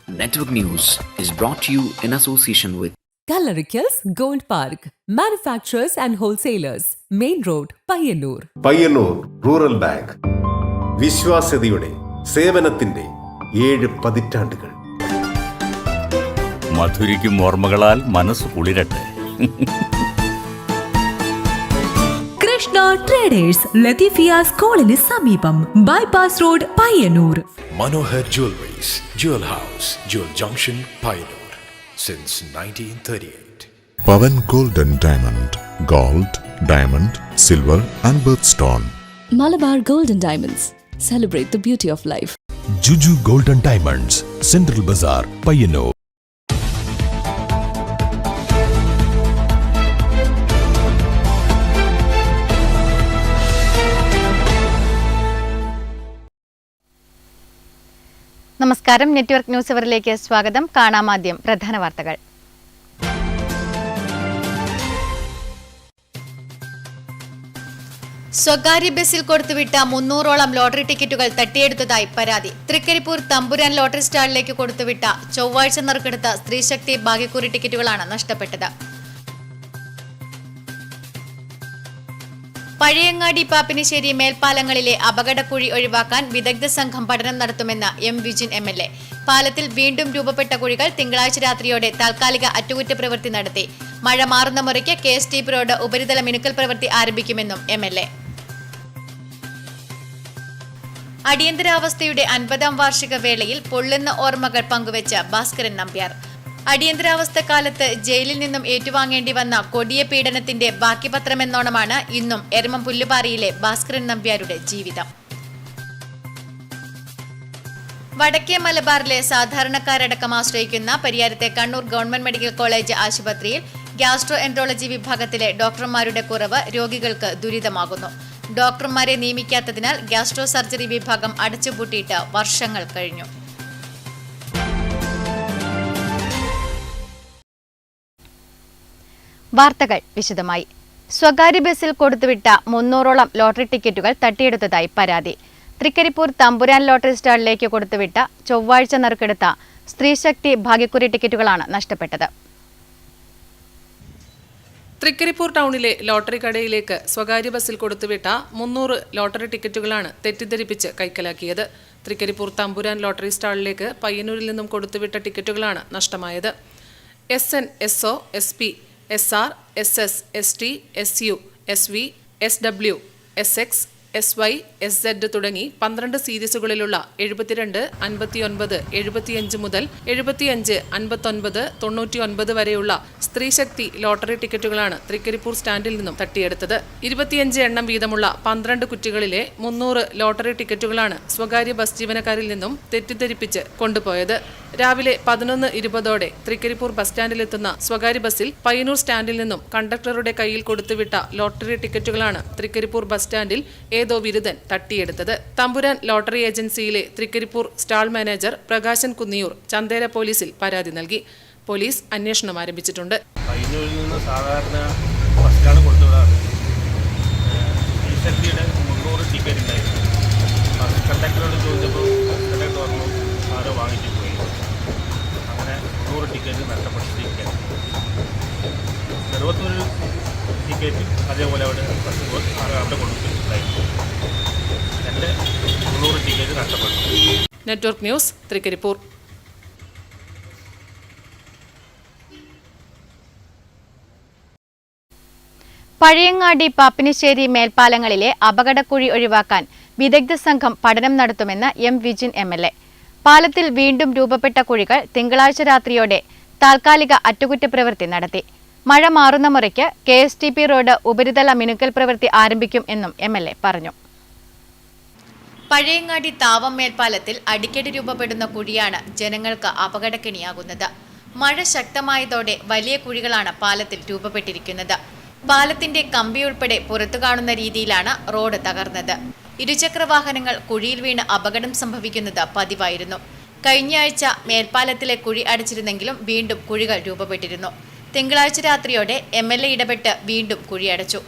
Network News is brought to you in association with Kalarikals Gold Park, manufacturers and wholesalers, Main Road, Payyannur. Payyannur rural bank വിശ്വാസ്യതയുടെ സേവനത്തിന്റെ 7 പതിറ്റാണ്ടുകൾ. മധുരിക്കും ഓർമ്മകളാൽ മനസ്സ് കുളിരട്ടെ. Krishna traders Latheefiya സ്കൂളിന് സമീപം bypass road Payyanur. Manohar Jewelries, Jewel House, Jewel Junction, Payyanur, since 1938. Pavan Golden Diamond, Gold, Diamond, Silver and Birthstone. Malabar Golden Diamonds, celebrate the beauty of life. Juju Golden Diamonds, Central Bazaar, Payyannur. നമസ്കാരം. Network news അവറിലേക്ക് സ്വാഗതം. കാണാമാദ്യം പ്രധാന വാർത്തകൾ. സ്വകാര്യ ബസ്സിൽ കൊടുത്തുവിട്ട 300ഓളം lottery ടിക്കറ്റുകൾ തട്ടിയെടുത്തതായി പരാതി. തൃക്കരിപ്പൂർ തമ്പുരാൻ lottery സ്റ്റാളിലേക്ക് കൊടുത്തുവിട്ട ചൊവ്വാഴ്ച നറുക്കെടുത്ത സ്ത്രീശക്തി ഭാഗ്യക്കുറി ടിക്കറ്റുകളാണ് നഷ്ടപ്പെട്ടത്. പഴയങ്ങാടി പാപ്പിനിശ്ശേരി മേൽപ്പാലങ്ങളിലെ അപകടക്കുഴി ഒഴിവാക്കാൻ വിദഗ്ധ സംഘം പഠനം നടത്തുമെന്ന് എം വിജിൻ MLA. പാലത്തിൽ വീണ്ടും രൂപപ്പെട്ട കുഴികൾ തിങ്കളാഴ്ച രാത്രിയോടെ താൽക്കാലിക അറ്റകുറ്റപ്രവൃത്തി നടത്തി. മഴ മാറുന്ന മുറയ്ക്ക് KSTP റോഡ് ഉപരിതല മിനുക്കൽ പ്രവൃത്തി ആരംഭിക്കുമെന്നും MLA. അടിയന്തരാവസ്ഥയുടെ 50ാം വാർഷിക വേളയിൽ പൊള്ളുന്ന ഓർമ്മകൾ പങ്കുവെച്ച ഭാസ്കരൻ നമ്പ്യാർ. അടിയന്തരാവസ്ഥ കാലത്ത് ജയിലിൽ നിന്നും ഏറ്റുവാങ്ങേണ്ടി വന്ന കൊടിയ പീഡനത്തിന്റെ ബാക്കി പത്രമെന്നോണമാണ് ഇന്നും എരമം പുല്ലുപാറയിലെ ഭാസ്കരൻ നമ്പ്യാരുടെ ജീവിതം. വടക്കേ മലബാറിലെ സാധാരണക്കാരടക്കം ആശ്രയിക്കുന്ന പരിയാരത്തെ കണ്ണൂർ ഗവൺമെന്റ് മെഡിക്കൽ കോളേജ് ആശുപത്രിയിൽ ഗ്യാസ്ട്രോ എൻട്രോളജി വിഭാഗത്തിലെ ഡോക്ടർമാരുടെ കുറവ് രോഗികൾക്ക് ദുരിതമാകുന്നു. ഡോക്ടർമാരെ നിയമിക്കാത്തതിനാൽ ഗ്യാസ്ട്രോ സർജറി വിഭാഗം അടച്ചുപൂട്ടിയിട്ട് വർഷങ്ങൾ കഴിഞ്ഞു. വാർത്തകൾ വിശദമായി. സ്വകാര്യ ബസ്സിൽ കൊടുത്തുവിട്ട 300ഓളം ലോട്ടറി ടിക്കറ്റുകൾ തട്ടിയെടുത്തതായി പരാതി. തൃക്കരിപ്പൂർ തമ്പുരാൻ ലോട്ടറി സ്റ്റാളിലേക്ക് കൊടുത്തുവിട്ട ചൊവ്വാഴ്ച നറുക്കെടുത്ത സ്ത്രീശക്തി ഭാഗ്യക്കുറി ടിക്കറ്റുകളാണ് നഷ്ടപ്പെട്ടത്. തൃക്കരിപ്പൂർ ടൗണിലെ ലോട്ടറി കടയിലേക്ക് സ്വകാര്യ ബസ്സിൽ കൊടുത്തുവിട്ട 300 ലോട്ടറി ടിക്കറ്റുകളാണ് തെറ്റിദ്ധരിപ്പിച്ച് കൈക്കലാക്കിയത്. തൃക്കരിപ്പൂർ തമ്പുരാൻ ലോട്ടറി സ്റ്റാളിലേക്ക് പയ്യന്നൂരിൽ നിന്നും കൊടുത്തുവിട്ട ടിക്കറ്റുകളാണ് നഷ്ടമായത്. SN, SO, SP, SR, SS, ST, SU, SV, SW, SX, SY, SZ തുടങ്ങി 12 സീരീസുകളിലുള്ള 72, 59, 75 മുതൽ 75, 59, 99 വരെയുള്ള സ്ത്രീശക്തി ലോട്ടറി ടിക്കറ്റുകളാണ് തൃക്കരിപ്പൂർ സ്റ്റാൻഡിൽ നിന്നും തട്ടിയെടുത്തത്. 25 എണ്ണം വീതമുള്ള 12 കുറ്റികളിലെ 300 ലോട്ടറി ടിക്കറ്റുകളാണ് സ്വകാര്യ ബസ് ജീവനക്കാരിൽ നിന്നും തെറ്റിദ്ധരിപ്പിച്ച് കൊണ്ടുപോയത്. രാവിലെ 11:20ഓടെ തൃക്കരിപ്പൂർ ബസ് സ്റ്റാൻഡിലെത്തുന്ന സ്വകാര്യ ബസ്സിൽ പയ്യന്നൂർ സ്റ്റാൻഡിൽ നിന്നും കണ്ടക്ടറുടെ കയ്യിൽ കൊടുത്തുവിട്ട ലോട്ടറി ടിക്കറ്റുകളാണ് തൃക്കരിപ്പൂർ ബസ് സ്റ്റാൻഡിൽ ഏതോ വിരുദ്ധൻ തട്ടിയെടുത്തത്. തമ്പുരാൻ ലോട്ടറി ഏജൻസിയിലെ തൃക്കരിപ്പൂർ സ്റ്റാൾ മാനേജർ പ്രകാശൻ കുന്നിയൂർ ചന്തേര പോലീസിൽ പരാതി നൽകി. പോലീസ് അന്വേഷണം ആരംഭിച്ചിട്ടുണ്ട്. പയ്യന്നൂരിൽ നിന്ന് സാധാരണ ബസ്സിലാണ് കൊടുത്തുവിടാറ്. സ്ത്രീശക്തിയുടെ 300 ടിക്കറ്റ് ഉണ്ടായിരുന്നു. കണ്ടക്ടറോട് ചോദിച്ചപ്പോൾ കണ്ടക്ടർ പറഞ്ഞു ആരോ വാങ്ങിച്ചു പോയി. അങ്ങനെ 100 ടിക്കറ്റ് നഷ്ടപ്പെട്ടിരിക്കുകയാണ്. 61 ടിക്കറ്റ് അതേപോലെ അവിടെ കൊടുത്തിട്ടുണ്ടായിരുന്നു. എൻ്റെ 300 ടിക്കറ്റ് നഷ്ടപ്പെട്ടു. Network news Thrikaripur. പഴയങ്ങാടി പാപ്പിനിശ്ശേരി മേൽപ്പാലങ്ങളിലെ അപകടക്കുഴി ഒഴിവാക്കാൻ വിദഗ്ധ സംഘം പഠനം നടത്തുമെന്ന് എം വിജിൻ MLA. പാലത്തിൽ വീണ്ടും രൂപപ്പെട്ട കുഴികൾ തിങ്കളാഴ്ച രാത്രിയോടെ താൽക്കാലിക അറ്റകുറ്റപ്രവൃത്തി നടത്തി. മഴ മാറുന്ന മുറയ്ക്ക് KSTP റോഡ് ഉപരിതല മിനുക്കൽ പ്രവൃത്തി ആരംഭിക്കും എന്നും MLA പറഞ്ഞു. പഴയങ്ങാടി താവം മേൽപ്പാലത്തിൽ അടിക്കടി രൂപപ്പെടുന്ന കുഴിയാണ് ജനങ്ങൾക്ക് അപകടക്കെണിയാകുന്നത്. മഴ ശക്തമായതോടെ വലിയ കുഴികളാണ് പാലത്തിൽ രൂപപ്പെട്ടിരിക്കുന്നത്. പാലത്തിന്റെ കമ്പി ഉൾപ്പെടെ പുറത്തു കാണുന്ന രീതിയിലാണ് റോഡ് തകർന്നത്. ഇരുചക്ര വാഹനങ്ങൾ കുഴിയിൽ വീണ് അപകടം സംഭവിക്കുന്നത് പതിവായിരുന്നു. കഴിഞ്ഞ ആഴ്ച മേൽപ്പാലത്തിലെ കുഴി അടച്ചിരുന്നെങ്കിലും വീണ്ടും കുഴികൾ രൂപപ്പെട്ടിരുന്നു. തിങ്കളാഴ്ച രാത്രിയോടെ MLA ഇടപെട്ട് വീണ്ടും കുഴിയടച്ചു.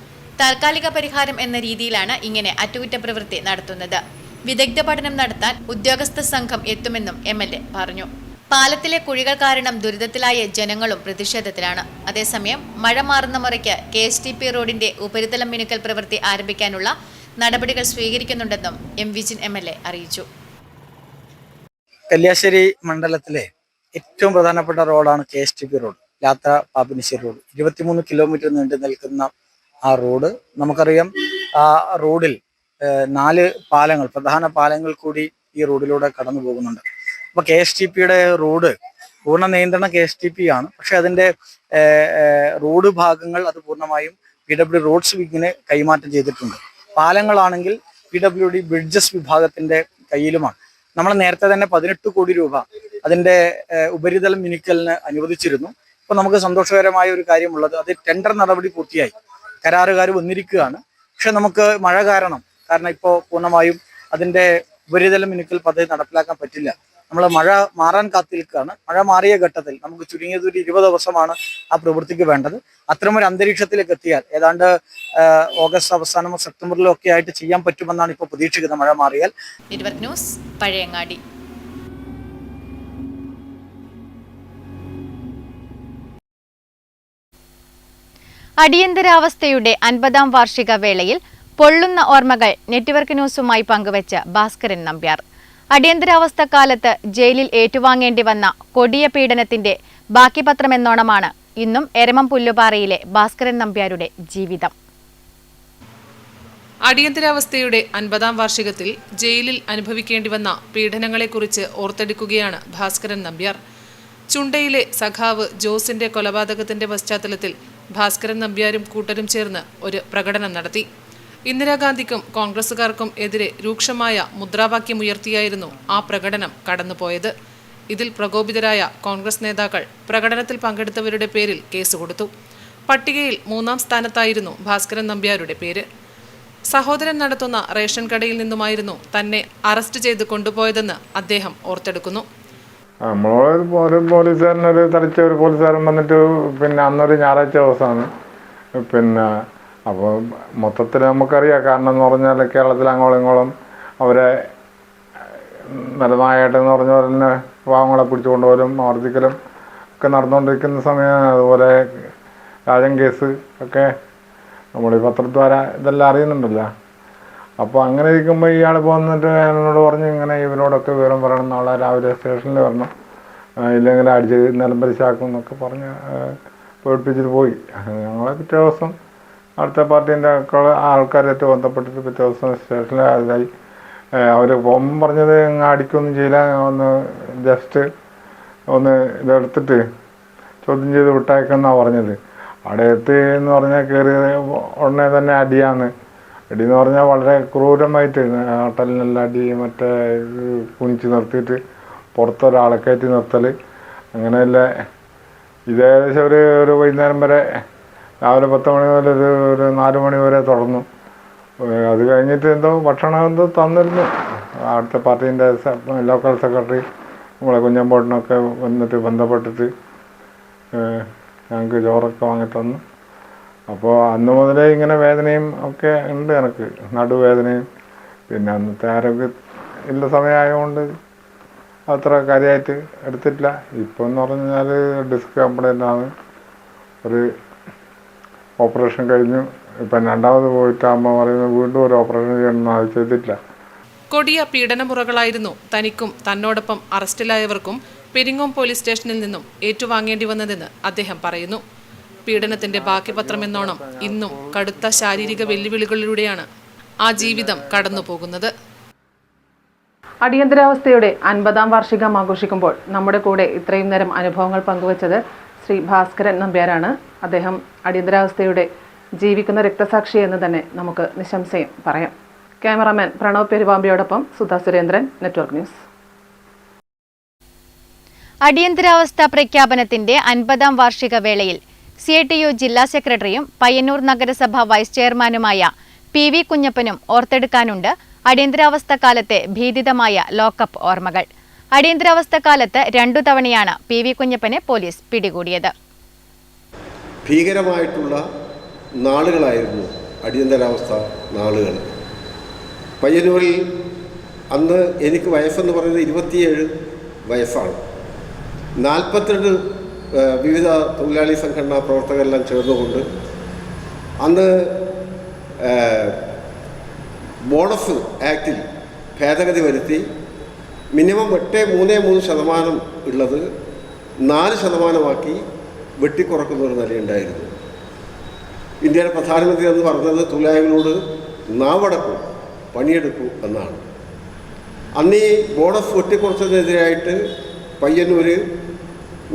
താൽക്കാലിക പരിഹാരം എന്ന രീതിയിലാണ് ഇങ്ങനെ അറ്റകുറ്റപ്രവൃത്തി നടത്തുന്നത്. വിദഗ്ധ പഠനം നടത്താൻ ഉദ്യോഗസ്ഥ സംഘം എത്തുമെന്നും MLA പറഞ്ഞു. പാലത്തിലെ കുഴികൾ കാരണം ദുരിതത്തിലായ ജനങ്ങളും പ്രതിഷേധത്തിലാണ്. അതേസമയം മഴ മാറുന്ന മുറയ്ക്ക് KSTP റോഡിന്റെ ഉപരിതലം മിനുക്കൽ പ്രവൃത്തി ആരംഭിക്കാനുള്ള നടപടികൾ സ്വീകരിക്കുന്നുണ്ടെന്നും M. വിജിൻ MLA അറിയിച്ചു. കല്യാശ്ശേരി മണ്ഡലത്തിലെ ഏറ്റവും പ്രധാനപ്പെട്ട റോഡാണ് KSTP റോഡ്, ലാത്ര പാപ്പിനിശ്ശേരി റോഡ്. 23 കിലോമീറ്റർ നീണ്ടു നിൽക്കുന്ന ആ റോഡ്, നമുക്കറിയാം ആ റോഡിൽ 4 പാലങ്ങൾ, പ്രധാന പാലങ്ങൾ കൂടി ഈ റോഡിലൂടെ കടന്നു പോകുന്നുണ്ട്. അപ്പോൾ KSTPയുടെ റോഡ് പൂർണ്ണ നിയന്ത്രണം KSTP ആണ്. പക്ഷെ അതിൻ്റെ റോഡ് ഭാഗങ്ങൾ അത് പൂർണ്ണമായും PWD റോഡ്സ് വിങ്ങിന് കൈമാറ്റം ചെയ്തിട്ടുണ്ട്. പാലങ്ങളാണെങ്കിൽ PWD ബ്രിഡ്ജസ് വിഭാഗത്തിൻ്റെ കയ്യിലുമാണ്. നമ്മൾ നേരത്തെ തന്നെ 18 കോടി രൂപ അതിൻ്റെ ഉപരിതലം മിനുക്കലിന് അനുവദിച്ചിരുന്നു. ഇപ്പോൾ നമുക്ക് സന്തോഷകരമായ ഒരു കാര്യമുള്ളത്, അത് ടെൻഡർ നടപടി പൂർത്തിയായി, കരാറുകാർ വന്നിരിക്കുകയാണ്. പക്ഷെ നമുക്ക് മഴ കാരണം ഇപ്പോൾ പൂർണ്ണമായും അതിൻ്റെ ഉപരിതലം മിനുക്കൽ പദ്ധതി നടപ്പിലാക്കാൻ പറ്റില്ല. നമ്മൾ മഴ മാറാൻ കാത്തിരിക്കുകയാണ്. മഴ മാറിയ ഘട്ടത്തിൽ നമുക്ക് ചുരുങ്ങിയത് ഒരു 20 ദിവസമാണ് ആ പ്രവൃത്തിക്ക് വേണ്ടത്. അത്തരമൊരു അന്തരീക്ഷത്തിലേക്ക് എത്തിയാൽ ഏതാണ്ട് ഓഗസ്റ്റ് അവസാനമോ സെപ്റ്റംബറിലോ ഒക്കെ ആയിട്ട് ചെയ്യാൻ പറ്റുമെന്നാണ് ഇപ്പോൾ പ്രതീക്ഷിക്കുന്നത്, മഴ മാറിയാൽ. Network news, Pazhayangadi. അടിയന്തരാവസ്ഥയുടെ 50ാം വാർഷിക വേളയിൽ പൊള്ളുന്ന ഓർമ്മകൾ നെറ്റ്വർക്ക് ന്യൂസുമായി പങ്കുവച്ച് ഭാസ്കരൻ നമ്പ്യാർ. അടിയന്തരാവസ്ഥ കാലത്ത് ജയിലിൽ ഏറ്റുവാങ്ങേണ്ടി വന്ന കൊടിയ പീഡനത്തിന്റെ ബാക്കിപത്രമെന്നോണമാണ് ഇന്നും എരമം പുല്ലുപാറയിലെ ഭാസ്കരൻ നമ്പ്യാരുടെ ജീവിതം. അടിയന്തരാവസ്ഥയുടെ 50ാം വാർഷികത്തിൽ ജയിലിൽ അനുഭവിക്കേണ്ടി വന്ന പീഡനങ്ങളെക്കുറിച്ച് ഓർത്തെടുക്കുകയാണ് ഭാസ്കരൻ നമ്പ്യാർ. ചുണ്ടയിലെ സഖാവ് ജോസിന്റെ കൊലപാതകത്തിന്റെ പശ്ചാത്തലത്തിൽ ഭാസ്കരൻ നമ്പ്യാരും കൂട്ടരും ചേർന്ന് ഒരു പ്രകടനം നടത്തി. ഇന്ദിരാഗാന്ധിക്കും കോൺഗ്രസുകാർക്കും എതിരെ രൂക്ഷമായ മുദ്രാവാക്യമുയർത്തിയായിരുന്നു ആ പ്രകടനം കടന്നുപോയത്. ഇതിൽ പ്രകോപിതരായ കോൺഗ്രസ് നേതാക്കൾ പ്രകടനത്തിൽ പങ്കെടുത്തവരുടെ പേരിൽ കേസ് കൊടുത്തു. പട്ടികയിൽ 3ാം സ്ഥാനത്തായിരുന്നു ഭാസ്കരൻ നമ്പ്യാരുടെ പേര്. സഹോദരൻ നടത്തുന്ന റേഷൻ കടയിൽ നിന്നുമായിരുന്നു തന്നെ അറസ്റ്റ് ചെയ്ത് കൊണ്ടുപോയതെന്ന് അദ്ദേഹം ഓർത്തെടുക്കുന്നു. നമ്മളൊരു പോലീസുകാരനൊരു തടിച്ച ഒരു പോലീസുകാരൻ വന്നിട്ട് അന്നൊരു ഞായറാഴ്ച ദിവസമാണ്. അപ്പോൾ മൊത്തത്തിൽ നമുക്കറിയാം. കാരണം എന്ന് പറഞ്ഞാൽ കേരളത്തിൽ അങ്ങോളം ഇങ്ങോളം അവരെ നല്ലതായിട്ടെന്ന് പറഞ്ഞ പോലെ തന്നെ പാവങ്ങളെ പിടിച്ചു കൊണ്ടുപോലും ആവർത്തിക്കലും ഒക്കെ നടന്നുകൊണ്ടിരിക്കുന്ന സമയം. അതുപോലെ രാജൻ കേസ് ഒക്കെ നമ്മൾ ഈ പത്രദ്വാര ഇതെല്ലാം അറിയുന്നുണ്ടല്ലോ. അപ്പോൾ അങ്ങനെ ഇരിക്കുമ്പോൾ ഇയാൾ വന്നിട്ട് എന്നോട് പറഞ്ഞ് ഇങ്ങനെ ഇവരോടൊക്കെ വിവരം പറയണം, നാളെ രാവിലെ സ്റ്റേഷനിൽ വരണം, ഇല്ലെങ്കിൽ അടിച്ച് നിലംപരിശാക്കും എന്നൊക്കെ പറഞ്ഞ് പേടിപ്പിച്ചിട്ട് പോയി. ഞങ്ങളെ പിറ്റേ ദിവസം അടുത്ത പാർട്ടീൻ്റെ ആൾക്കാരായിട്ട് ബന്ധപ്പെട്ടിട്ട് പിറ്റേ ദിവസം സ്റ്റേഷനിൽ ഇതായി. അവർ പോകുമ്പം പറഞ്ഞത് അടിക്കൊന്നും ചെയ്യില്ല, ഒന്ന് ജസ്റ്റ് ഒന്ന് ഇതെടുത്തിട്ട് ചോദ്യം ചെയ്ത് വിട്ടയക്കെന്നാണ് പറഞ്ഞത്. അവിടെ എത്തി എന്ന് പറഞ്ഞാൽ കയറി ഉടനെ തന്നെ അടിയാണ്. അടിയെന്ന് പറഞ്ഞാൽ വളരെ ക്രൂരമായിട്ട് ഹോട്ടലിനെല്ലാം അടി, മറ്റേ കുനിച്ച് നിർത്തിയിട്ട് പുറത്തൊരാളെ കയറ്റി നിർത്തൽ, അങ്ങനെയല്ല. ഇത് ഏകദേശം ഒരു വൈകുന്നേരം വരെ, രാവിലെ 10 മണി മുതൽ ഒരു 4 മണി വരെ തുടർന്നു. അത് കഴിഞ്ഞിട്ട് ഭക്ഷണം തന്നിരുന്നു. അടുത്ത പാർട്ടീൻ്റെ ലോക്കൽ സെക്രട്ടറി നമ്മളെ കുഞ്ഞമ്പോട്ടിനൊക്കെ വന്നിട്ട് ബന്ധപ്പെട്ടിട്ട് ഞങ്ങൾക്ക് ചോറൊക്കെ വാങ്ങി തന്നു. അപ്പോൾ അന്ന് മുതലേ ഇങ്ങനെ വേദനയും ഒക്കെ ഉണ്ട് എനിക്ക്, നടുവേദനയും. അന്നത്തെ ആരോഗ്യം ഇല്ല സമയമായതുകൊണ്ട് അത്ര കാര്യമായിട്ട് എടുത്തിട്ടില്ല. ഇപ്പോൾ എന്ന് പറഞ്ഞാൽ ഡിസ്ക് കംപ്ലൈൻ്റ് ആണ്. ഒരു ഓപ്പറേഷൻ കഴിഞ്ഞു. ഇപ്പം 2ാമത് പോയിട്ടാകുമ്പോൾ പറയുന്നത് വീണ്ടും ഒരു ഓപ്പറേഷൻ ചെയ്യണമെന്ന് അത് ചെയ്തിട്ടില്ല. കൊടിയ പീഡനമുറകളായിരുന്നു തനിക്കും തന്നോടൊപ്പം അറസ്റ്റിലായവർക്കും പെരിങ്ങോം പോലീസ് സ്റ്റേഷനിൽ നിന്നും ഏറ്റുവാങ്ങേണ്ടി വന്നതെന്ന് അദ്ദേഹം പറയുന്നു. പീഡനത്തിന്റെ ബാക്കിപത്രമെന്നോണം ഇന്നും കടുത്ത ശാരീരിക വെല്ലുവിളികളിലൂടെയാണ് ആ ജീവിതം കടന്നുപോകുന്നത്. അടിയന്തരാവസ്ഥയുടെ 50ാം വാർഷികം ആഘോഷിക്കുമ്പോൾ നമ്മുടെ കൂടെ ഇത്രയും നേരം അനുഭവങ്ങൾ പങ്കുവച്ചത് ശ്രീ ഭാസ്കരൻ നമ്പ്യാരാണ്. അദ്ദേഹം അടിയന്തരാവസ്ഥയുടെ ജീവിക്കുന്ന രക്തസാക്ഷി എന്ന് തന്നെ നമുക്ക് നിശംസയും പറയാം. ക്യാമറാമാൻ പ്രണവ് പെരുവാമ്പിയോടൊപ്പം സുധാ സുരേന്ദ്രൻ, നെറ്റ്വർക്ക് ന്യൂസ്. അടിയന്തരാവസ്ഥ പ്രഖ്യാപനത്തിന്റെ 50ാം വാർഷിക വേളയിൽ CITU ജില്ലാ സെക്രട്ടറിയും പയ്യന്നൂർ നഗരസഭ വൈസ് ചെയർമാനുമായ PV കുഞ്ഞപ്പനും ഓർത്തെടുക്കാനുണ്ട് അടിയന്തരാവസ്ഥ കാലത്തെ ഭീതിതമായ ലോക്കപ്പ് ഓർമ്മകൾ. അടിയന്തരാവസ്ഥ കാലത്ത് 2 തവണയാണ് PV കുഞ്ഞപ്പനെ പോലീസ് പിടികൂടിയത്. ഭീകരമായിട്ടുള്ള നാളുകളായിരുന്നു അടിയന്തരാവസ്ഥ നാളുകൾ. പയ്യന്നൂരിൽ അന്ന് എനിക്ക് വയസ്സെന്ന് പറയുന്നത് 27 വയസ്സാണ്. 42 വിവിധ തൊഴിലാളി സംഘടനാ പ്രവർത്തകരെല്ലാം ചേർന്നുകൊണ്ട് അന്ന് ബോണസ് ആക്റ്റിൽ ഭേദഗതി വരുത്തി മിനിമം 8.33% ഉള്ളത് 4% വെട്ടിക്കുറക്കുന്ന ഒരു നിലയുണ്ടായിരുന്നു. ഇന്ത്യയുടെ പ്രധാനമന്ത്രി എന്ന് പറഞ്ഞത് തൊഴിലാളികളോട് നാവടക്കൂ, പണിയെടുക്കൂ എന്നാണ്. അന്ന് ഈ ബോണസ് വെട്ടിക്കുറച്ചതിനെതിരായിട്ട് പയ്യന്നൂർ